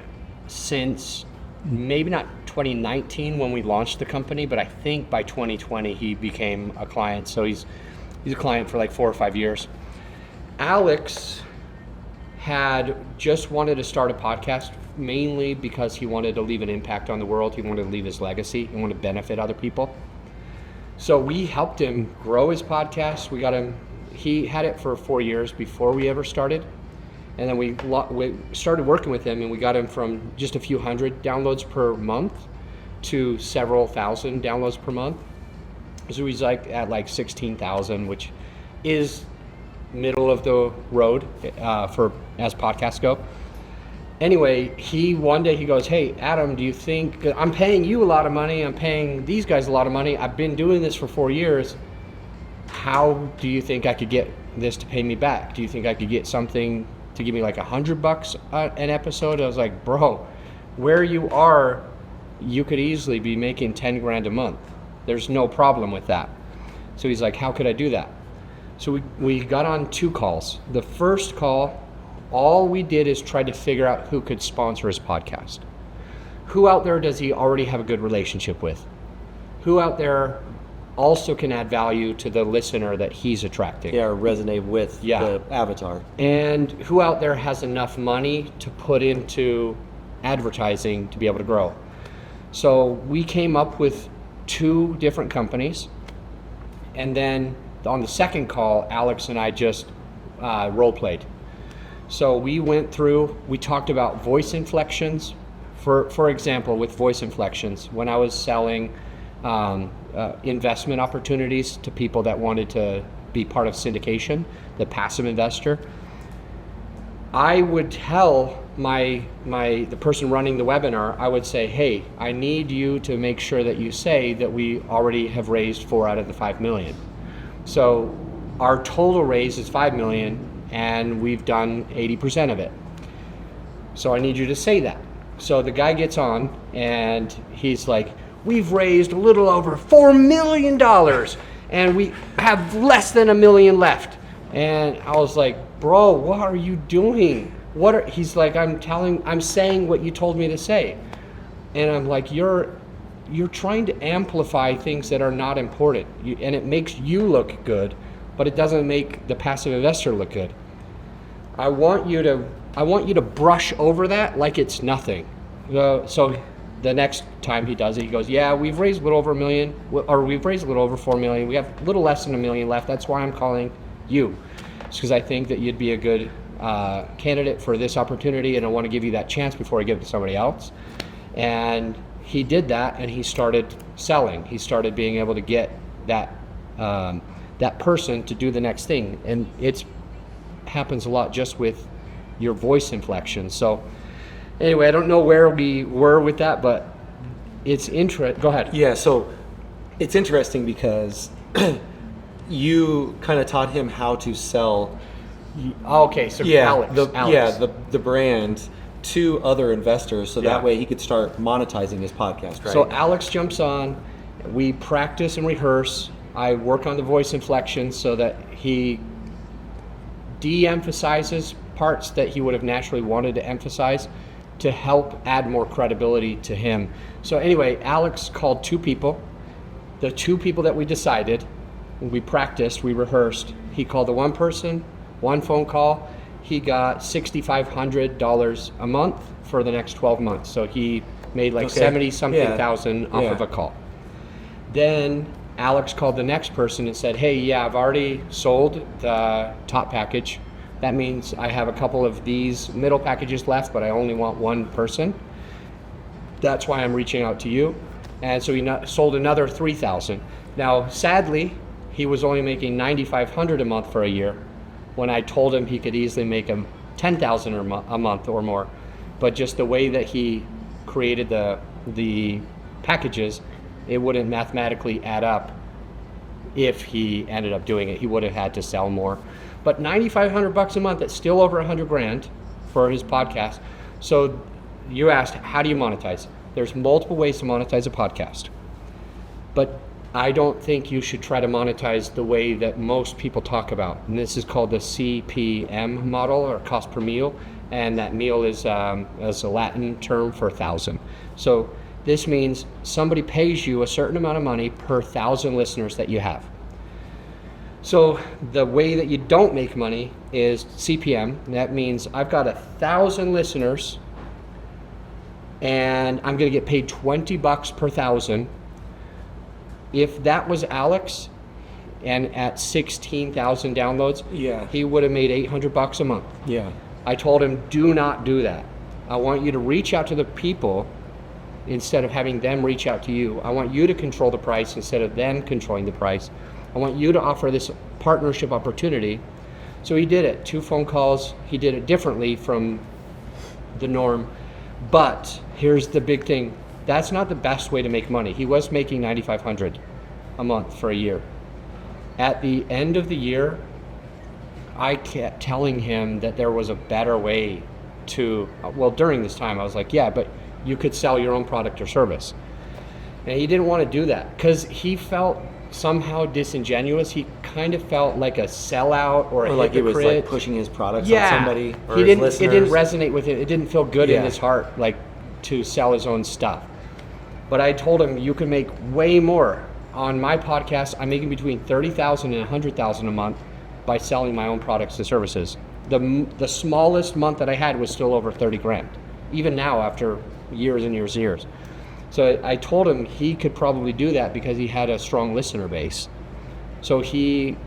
since maybe not 2019 when we launched the company, but I think by 2020 he became a client. So he's a client for like 4 or 5 years. Alex had just wanted to start a podcast mainly because he wanted to leave an impact on the world. He wanted to leave his legacy. He wanted to benefit other people. So we helped him grow his podcast. He had it for 4 years before we ever started. And then we started working with him, and we got him from just a few hundred downloads per month to several thousand downloads per month. So he's at 16,000, which is middle of the road as podcasts go. Anyway, one day he goes, "Hey, Adam, do you think, I'm paying you a lot of money, I'm paying these guys a lot of money, I've been doing this for 4 years, how do you think I could get this to pay me back? Do you think I could get something to give me like $100 an episode?" I was like, "Bro, where you are, you could easily be making 10 grand a month. There's no problem with that." So he's like, "How could I do that?" So we got on 2 calls. The first call, all we did is try to figure out who could sponsor his podcast. Who out there does he already have a good relationship with? Who out there also can add value to the listener that he's attracting? Yeah, or resonate with the avatar. And who out there has enough money to put into advertising to be able to grow? So we came up with 2 different companies, and then on the second call, Alex and I just role played. So we went through, we talked about voice inflections. For example, with voice inflections, when I was selling investment opportunities to people that wanted to be part of syndication, the passive investor, I would tell the person running the webinar, I would say, "Hey, I need you to make sure that you say that we already have raised 4 out of the 5 million. So our total raise is 5 million and we've done 80% of it. So I need you to say that." So the guy gets on and he's like, "We've raised a little over $4 million and we have less than $1 million left." And I was like, "Bro, what are you doing?" He's like, I'm saying what you told me to say." And I'm like, you're trying to amplify things that are not important, and it makes you look good, but it doesn't make the passive investor look good. I want you to brush over that like it's nothing. So the next time he does it, he goes, "Yeah, we've raised a little over $1 million, or we've raised a little over $4 million. We have a little less than $1 million left. That's why I'm calling you. It's because I think that you'd be a good candidate for this opportunity, and I want to give you that chance before I give it to somebody else." And he did that, and he started selling. He started being able to get that person to do the next thing, and it happens a lot just with your voice inflection. So anyway, I don't know where we were with that, but Go ahead. Yeah, so it's interesting because you kind of taught him how to sell. Okay, so Alex. The brand to other investors, so that way he could start monetizing his podcast, right? So Alex jumps on, we practice and rehearse. I work on the voice inflection so that he de-emphasizes parts that he would have naturally wanted to emphasize to help add more credibility to him. So anyway, Alex called 2 people. The 2 people that we decided, we practiced, we rehearsed. He called the one person, 1 phone call. He got $6,500 a month for the next 12 months. So he made like 70-something thousand off of a call. Then Alex called the next person and said, hey, I've already sold the top package. That means I have a couple of these middle packages left, but I only want 1 person. That's why I'm reaching out to you. And so he sold another 3,000. Now, sadly, he was only making $9,500 a month for a year, when I told him he could easily make him $10,000 a month or more. But just the way that he created the packages, it wouldn't mathematically add up if he ended up doing it. He would have had to sell more. But $9,500 a month, that's still over $100,000 for his podcast. So you asked, how do you monetize? There's multiple ways to monetize a podcast. But I don't think you should try to monetize the way that most people talk about. And this is called the CPM model, or cost per meal. And that meal is a Latin term for 1,000. So this means somebody pays you a certain amount of money per 1,000 listeners that you have. So the way that you don't make money is CPM. That means I've got 1,000 listeners and I'm going to get paid $20 per 1,000. If that was Alex, and at 16,000 downloads, he would have made $800 a month. Yeah. I told him, do not do that. I want you to reach out to the people instead of having them reach out to you. I want you to control the price instead of them controlling the price. I want you to offer this partnership opportunity. So he did it. 2 phone calls. He did it differently from the norm. But here's the big thing. That's not the best way to make money. He was making $9,500 a month for a year. At the end of the year, I kept telling him that there was a better way to, during this time, I was like, but you could sell your own product or service. And he didn't want to do that because he felt somehow disingenuous. He kind of felt like a sellout or a like hypocrite. He was like pushing his products on somebody or his listeners. It didn't resonate with him. It didn't feel good in his heart, like to sell his own stuff. But I told him, you can make way more. On my podcast, I'm making between $30,000 and $100,000 a month by selling my own products and services. The smallest month that I had was still over $30,000, even now after years and years and years. So I told him he could probably do that because he had a strong listener base. So he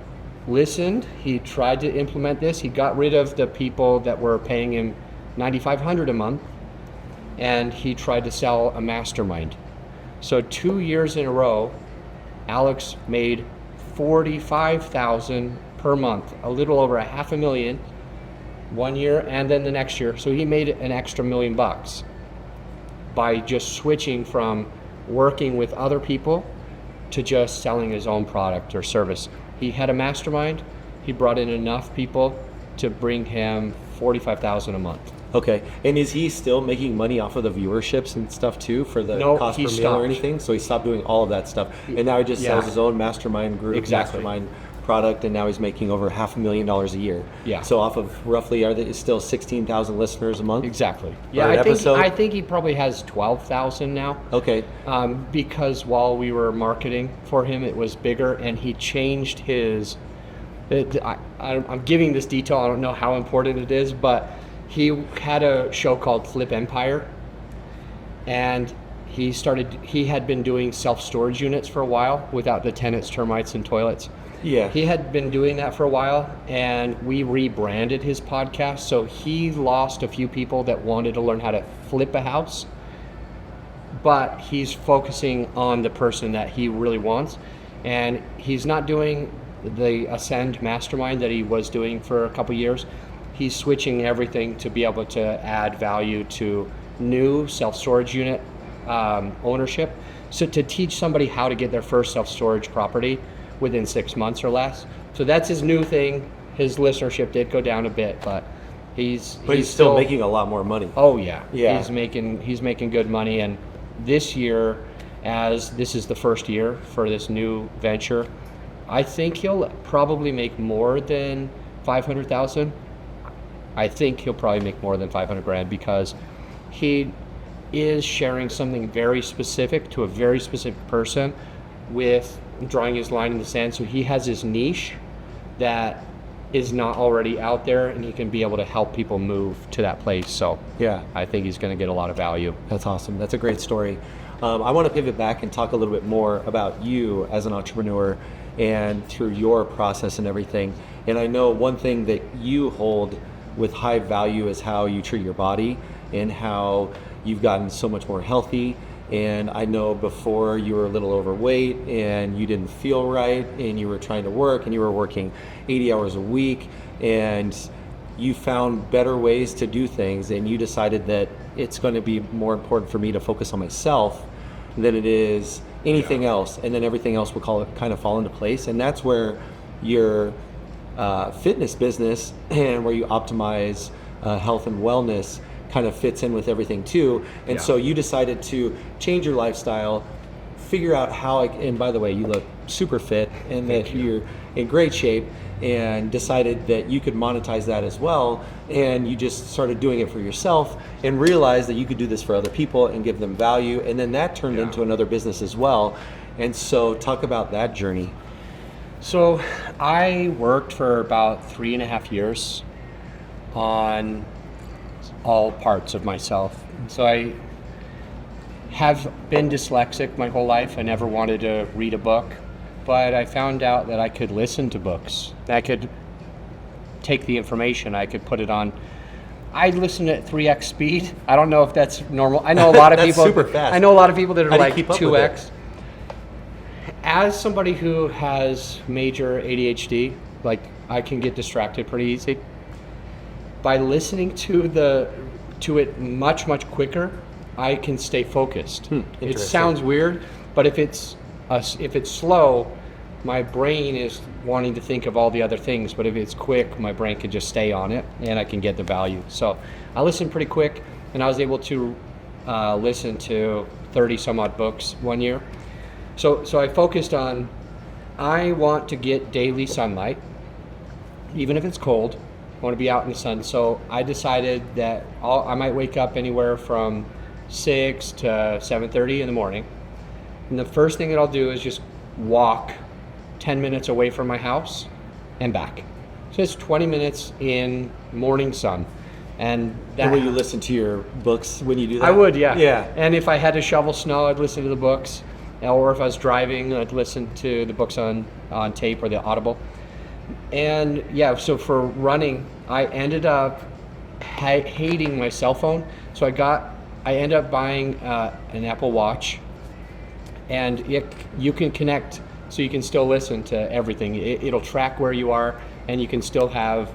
listened, he tried to implement this, he got rid of the people that were paying him $9,500 a month, and he tried to sell a mastermind. So 2 years in a row, Alex made $45,000 per month, a little over $500,000 one year and then the next year. So he made an extra $1 million by just switching from working with other people to just selling his own product or service. He had a mastermind. He brought in enough people to bring him $45,000 a month. Okay, and is he still making money off of the viewerships and stuff too for the cost per meal or anything? So he stopped doing all of that stuff, and now he just sells his own mastermind group, mastermind product, and now he's making over $500,000 a year. Yeah. So off of roughly, still 16,000 listeners a month? Exactly. Yeah, I think he probably has 12,000 now. Okay. Because while we were marketing for him, it was bigger, and he changed his. I'm giving this detail. I don't know how important it is, but he had a show called Flip Empire, and he had been doing self-storage units for a while without the tenants, termites, and toilets. Yeah. He had been doing that for a while, and we rebranded his podcast, so he lost a few people that wanted to learn how to flip a house, but he's focusing on the person that he really wants, and he's not doing the Ascend Mastermind that he was doing for a couple years. He's switching everything to be able to add value to new self-storage unit ownership. So to teach somebody how to get their first self-storage property within 6 months or less. So that's his new thing. His listenership did go down a bit, but he's still making a lot more money. Oh yeah. Yeah. He's making good money, and this year, as this is the first year for this new venture, I think he'll probably make more than 500,000. I think he'll probably make more than 500 grand because he is sharing something very specific to a very specific person with drawing his line in the sand. So he has his niche that is not already out there, and he can be able to help people move to that place. So Yeah. I think he's going to get a lot of value. That's awesome. That's a great story. I want to pivot back and talk a little bit more about you as an entrepreneur and through your process and everything. And I know one thing that you hold with high value is how you treat your body and how you've gotten so much more healthy. And I know before you were a little overweight and you didn't feel right and you were trying to work and you were working 80 hours a week and you found better ways to do things, and you decided that it's going to be more important for me to focus on myself than it is anything else, and then everything else will kind of fall into place. And that's where your fitness business and where you optimize health and wellness kind of fits in with everything too. And so you decided to change your lifestyle, figure out how, and by the way, you look super fit and that you're in great shape, and decided that you could monetize that as well. And you just started doing it for yourself and realized that you could do this for other people and give them value. And then that turned into another business as well. And so talk about that journey. So I worked for about 3.5 years on all parts of myself. So I have been dyslexic my whole life. I never wanted to read a book, but I found out that I could listen to books. I could take the information, I could put it on. I listen at 3x speed. I don't know if that's normal. I know a lot of That's people. super fast. I know a lot of people that are How do you like keep up with 2x. As somebody who has major ADHD, like I can get distracted pretty easy. By listening to it much quicker, I can stay focused. It Interesting. sounds weird, but if it's slow, my brain is wanting to think of all the other things. But if it's quick, my brain can just stay on it, and I can get the value. So I listened pretty quick, and I was able to listen to 30 some odd books one year. So I focused on, I want to get daily sunlight, even if it's cold. I want to be out in the sun. So I decided that I might wake up anywhere from 6 to 7:30 in the morning. And the first thing that I'll do is just walk 10 minutes away from my house and back. So it's 20 minutes in morning sun. And will you listen to your books when you do that? I would, yeah. Yeah. And if I had to shovel snow, I'd listen to the books. Or if I was driving, I'd listen to the books on tape or the Audible. And yeah, so for running, I ended up hating my cell phone. So I ended up buying an Apple Watch, and you can connect, so you can still listen to everything. It'll track where you are, and you can still have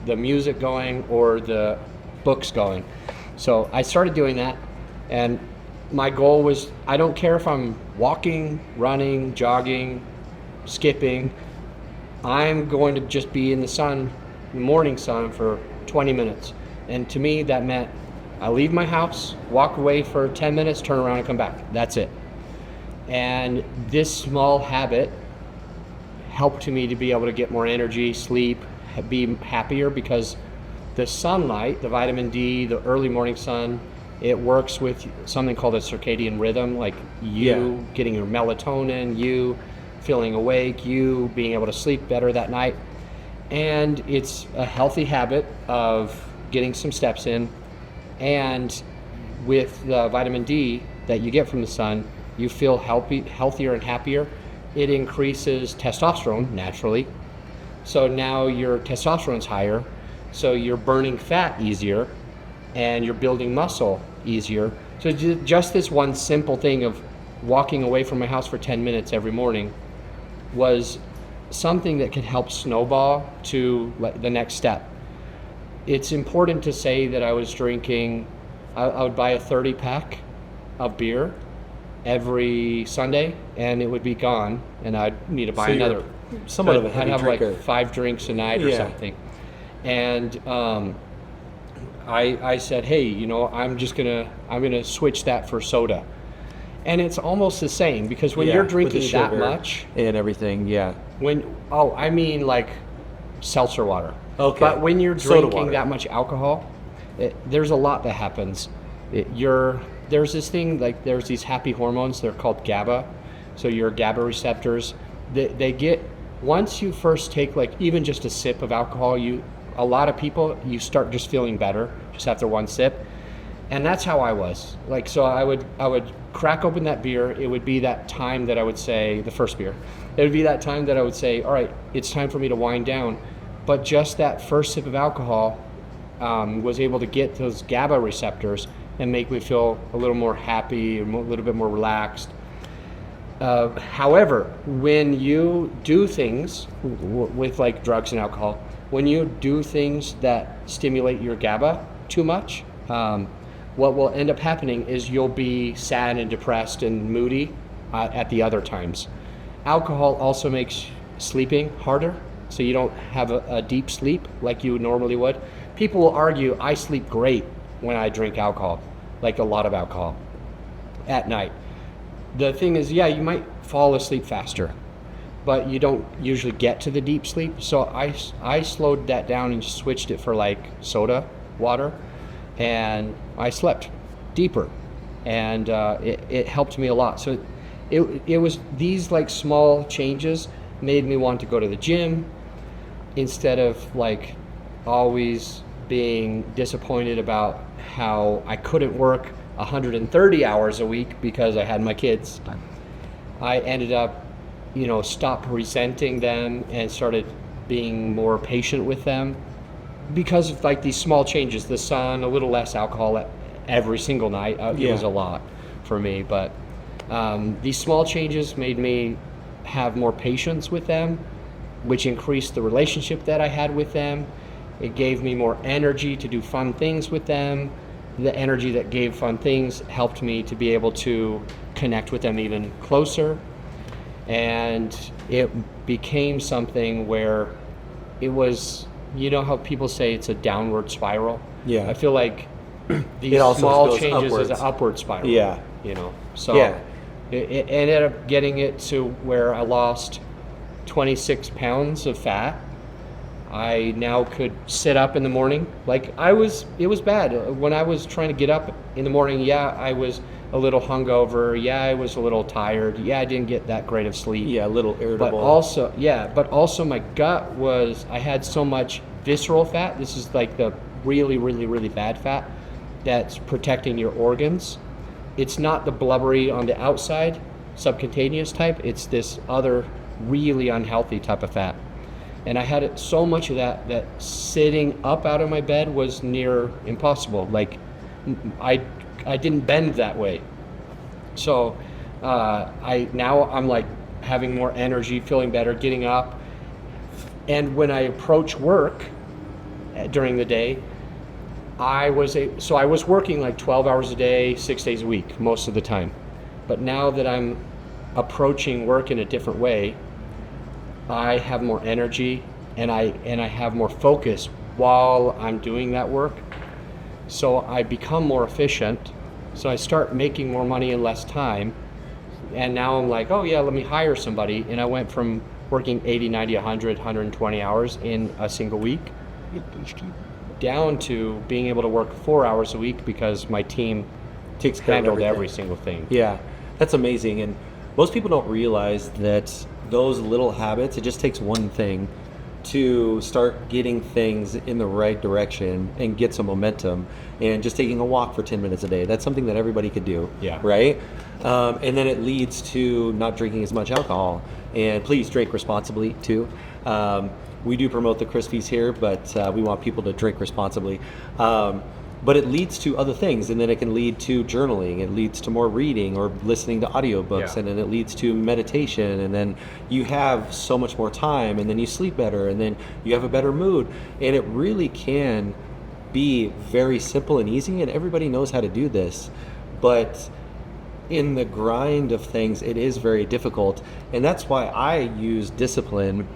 the music going or the books going. So I started doing that, and my goal was, I don't care if I'm walking, running, jogging, skipping, I'm going to just be in the sun, morning sun, for 20 minutes. And to me, that meant I leave my house, walk away for 10 minutes, turn around and come back. That's it. And this small habit helped me to be able to get more energy, sleep, be happier, because the sunlight, the vitamin D, the early morning sun, it works with something called a circadian rhythm, like you getting your melatonin, you feeling awake, you being able to sleep better that night. And it's a healthy habit of getting some steps in. And with the vitamin D that you get from the sun, you feel healthier and happier. It increases testosterone naturally. So now your testosterone's higher, so you're burning fat easier and you're building muscle easier. So just this one simple thing of walking away from my house for 10 minutes every morning was something that could help snowball to the next step. It's important to say that I was drinking, I would buy a 30 pack of beer every Sunday, and it would be gone, and I'd need to buy So you're another. somewhat of a I'd heavy have drinker. like 5 drinks a night or Yeah. something. And I said, hey, you know, I'm gonna switch that for soda. And it's almost the same, because when Yeah, you're with the drinking that sugar much, and everything, yeah. I mean like seltzer water. Okay. But when you're Soda drinking water. that much alcohol, there's a lot that happens. There's this thing, like there's these happy hormones, they're called GABA. So your GABA receptors, they get, once you first take like even just a sip of alcohol, a lot of people, you start just feeling better just after one sip. And that's how I was. Like, so I would crack open that beer. It would be that time that I would say, the first beer, it would be that time that I would say, all right, it's time for me to wind down. But just that first sip of alcohol was able to get those GABA receptors and make me feel a little more happy, a little bit more relaxed. However, when you do things with like drugs and alcohol, when you do things that stimulate your GABA too much, what will end up happening is you'll be sad and depressed and moody at the other times. Alcohol also makes sleeping harder, so you don't have a deep sleep like you normally would. People will argue, I sleep great when I drink alcohol, like a lot of alcohol, at night. The thing is, yeah, you might fall asleep faster, but you don't usually get to the deep sleep. So I slowed that down and switched it for like soda water, and I slept deeper, and it helped me a lot. So it was these like small changes made me want to go to the gym instead of like always being disappointed about how I couldn't work 130 hours a week because I had my kids. I ended up, stopped resenting them and started being more patient with them because of like these small changes. The sun, a little less alcohol every single night. It was a lot for me, but these small changes made me have more patience with them, which increased the relationship that I had with them. It gave me more energy to do fun things with them. The energy that gave fun things helped me to be able to connect with them even closer. And it became something where it was, you know how people say it's a downward spiral? Yeah. I feel like these It also small goes changes upwards. is an upward spiral. Yeah. So Yeah. it ended up getting it to where I lost 26 pounds of fat. I now could sit up in the morning. Like it was bad. When I was trying to get up in the morning, yeah, I was a little hungover. Yeah, I was a little tired. Yeah, I didn't get that great of sleep. Yeah, a little irritable. But also my gut I had so much visceral fat. This is like the really, really, really bad fat that's protecting your organs. It's not the blubbery on the outside, subcutaneous type. It's this other really unhealthy type of fat. And I had so much of that sitting up out of my bed was near impossible. Like I didn't bend that way. So I'm like having more energy, feeling better, getting up. And when I approach work during the day, I was working like 12 hours a day, 6 days a week, most of the time. But now that I'm approaching work in a different way, I have more energy and I have more focus while I'm doing that work. So I become more efficient. So I start making more money in less time. And now I'm like, oh yeah, let me hire somebody. And I went from working 80, 90, 100, 120 hours in a single week down to being able to work 4 hours a week because my team Takes care of handled everything. every single thing. Yeah, that's amazing. And most people don't realize that those little habits, it just takes one thing to start getting things in the right direction and get some momentum. And just taking a walk for 10 minutes a day, that's something that everybody could do. Yeah. Right? And then it leads to not drinking as much alcohol. And please drink responsibly too. We do promote the Crispies here, but we want people to drink responsibly. But it leads to other things, and then it can lead to journaling. It leads to more reading or listening to audiobooks, Yeah. and then it leads to meditation, and then you have so much more time, and then you sleep better, and then you have a better mood. And it really can be very simple and easy, and everybody knows how to do this. But in the grind of things, it is very difficult. And that's why I use discipline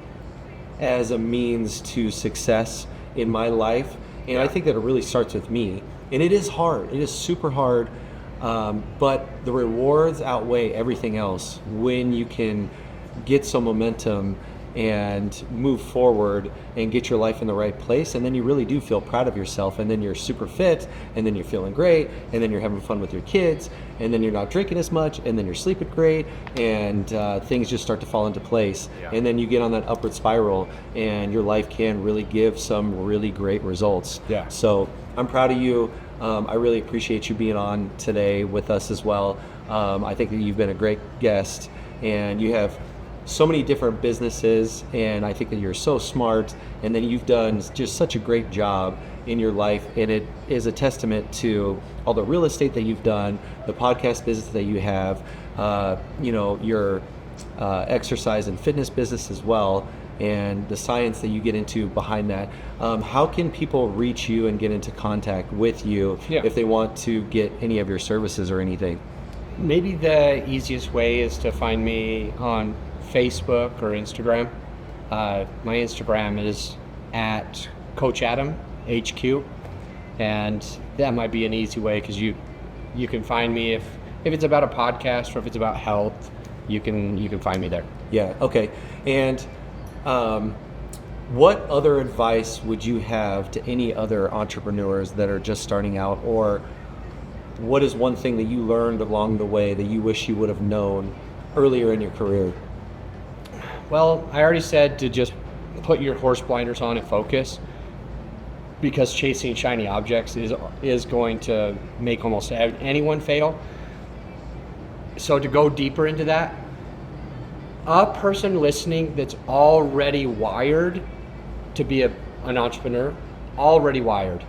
as a means to success in my life. And I think that it really starts with me. And it is hard. It is super hard. But the rewards outweigh everything else when you can get some momentum and move forward and get your life in the right place, and then you really do feel proud of yourself, and then you're super fit, and then you're feeling great, and then you're having fun with your kids, and then you're not drinking as much, and then you're sleeping great, and things just start to fall into place. And then you get on that upward spiral, and your life can really give some really great results. So I'm proud of you. I really appreciate you being on today with us as well. I think that you've been a great guest, and you have so many different businesses, and I think that you're so smart, and then you've done just such a great job in your life, and it is a testament to all the real estate that you've done, the podcast business that you have, your exercise and fitness business as well, and the science that you get into behind that. How can people reach you and get into contact with you if they want to get any of your services or anything? Maybe the easiest way is to find me on Facebook or Instagram. My Instagram is at Coach Adam HQ, and that might be an easy way, because you can find me if it's about a podcast or if it's about health. You can find me there. Yeah. Okay. And what other advice would you have to any other entrepreneurs that are just starting out, or what is one thing that you learned along the way that you wish you would have known earlier in your career? Well, I already said to just put your horse blinders on and focus, because chasing shiny objects is going to make almost anyone fail. So to go deeper into that, a person listening that's already wired to be an entrepreneur, already wired,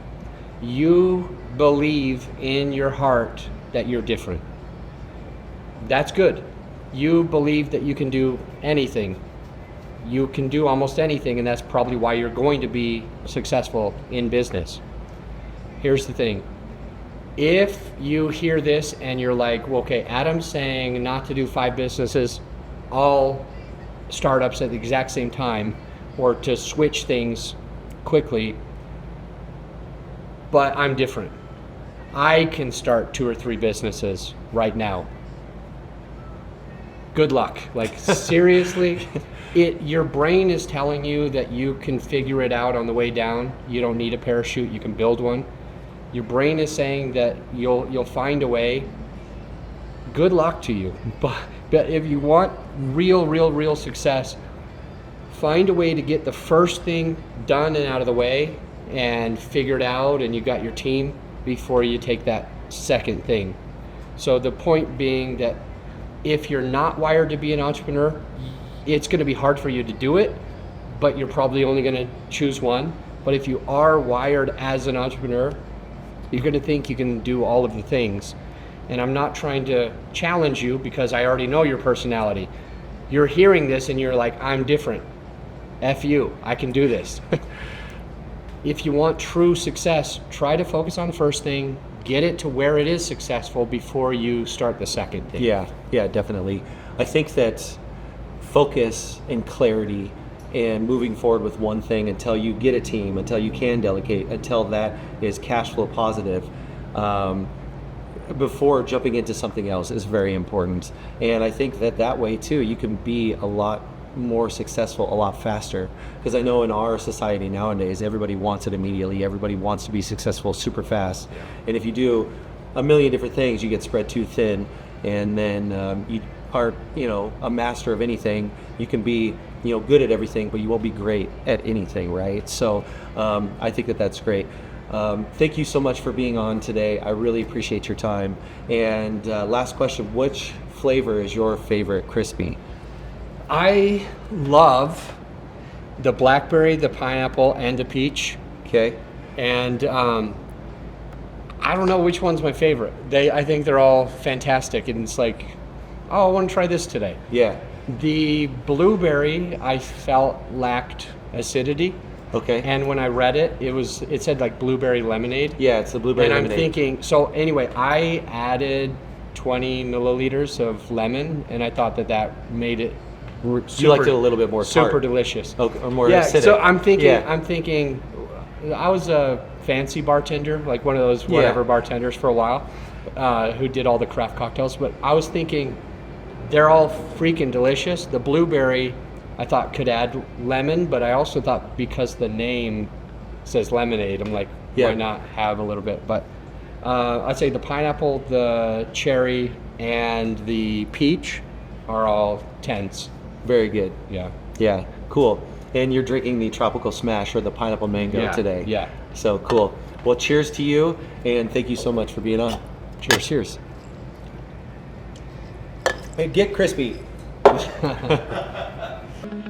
you believe in your heart that you're different. That's good. You believe that you can do anything. You can do almost anything, and that's probably why you're going to be successful in business. Here's the thing. If you hear this and you're like, well, okay, Adam's saying not to do 5 businesses, all startups at the exact same time, or to switch things quickly, but I'm different. I can start 2 or 3 businesses right now. Good luck. Like, seriously, your brain is telling you that you can figure it out on the way down. You don't need a parachute, you can build one. Your brain is saying that you'll find a way. Good luck to you. But if you want real success, find a way to get the first thing done and out of the way and figure it out, and you got your team before you take that second thing. So the point being that if you're not wired to be an entrepreneur, it's going to be hard for you to do it, but you're probably only going to choose one. But if you are wired as an entrepreneur, you're going to think you can do all of the things. And I'm not trying to challenge you, because I already know your personality. You're hearing this and you're like, I'm different. F you, I can do this. If you want true success, try to focus on the first thing, get it to where it is successful before you start the second thing. Yeah, definitely. I think that focus and clarity and moving forward with one thing until you get a team, until you can delegate, until that is cash flow positive, before jumping into something else is very important. And I think that way too, you can be a lot more successful a lot faster, because I know in our society nowadays everybody wants it immediately. Everybody wants to be successful super fast, and if you do a million different things, you get spread too thin, and then you are a master of anything. You can be good at everything, but you won't be great at anything, right? So I think that's great. Thank you so much for being on today. I really appreciate your time. And last question, which flavor is your favorite crispy? I love the blackberry, the pineapple, and the peach. Okay. And I don't know which one's my favorite. I think they're all fantastic. And it's like, oh, I want to try this today. Yeah. The blueberry I felt lacked acidity. Okay. And when I read it, it said like blueberry lemonade. Yeah, it's the blueberry lemonade. And I'm thinking, so anyway, I added 20 milliliters of lemon, and I thought that made it You liked it a little bit more super tart. delicious. Okay, or more yeah, acidic. so I'm thinking, Yeah. I was a fancy bartender, like one of those whatever bartenders for a while, who did all the craft cocktails. But I was thinking, they're all freaking delicious. The blueberry, I thought could add lemon, but I also thought because the name says lemonade, I'm like, why not have a little bit? But I'd say the pineapple, the cherry, and the peach are all 10s. Very good. Yeah. Yeah, cool. And you're drinking the tropical smash or the pineapple mango today. Yeah. So cool. Well, cheers to you, and thank you so much for being on. Cheers. Cheers. Hey, get crispy.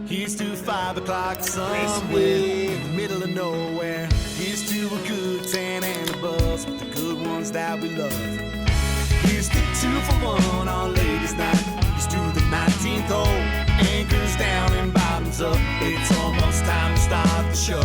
Here's to 5 o'clock somewhere in the middle of nowhere. Here's to a good tan and a buzz with the good ones that we love. Here's to 2 for 1 on ladies' night. Here's to the 19th hole. Anchors down and bottoms up. It's almost time to start the show.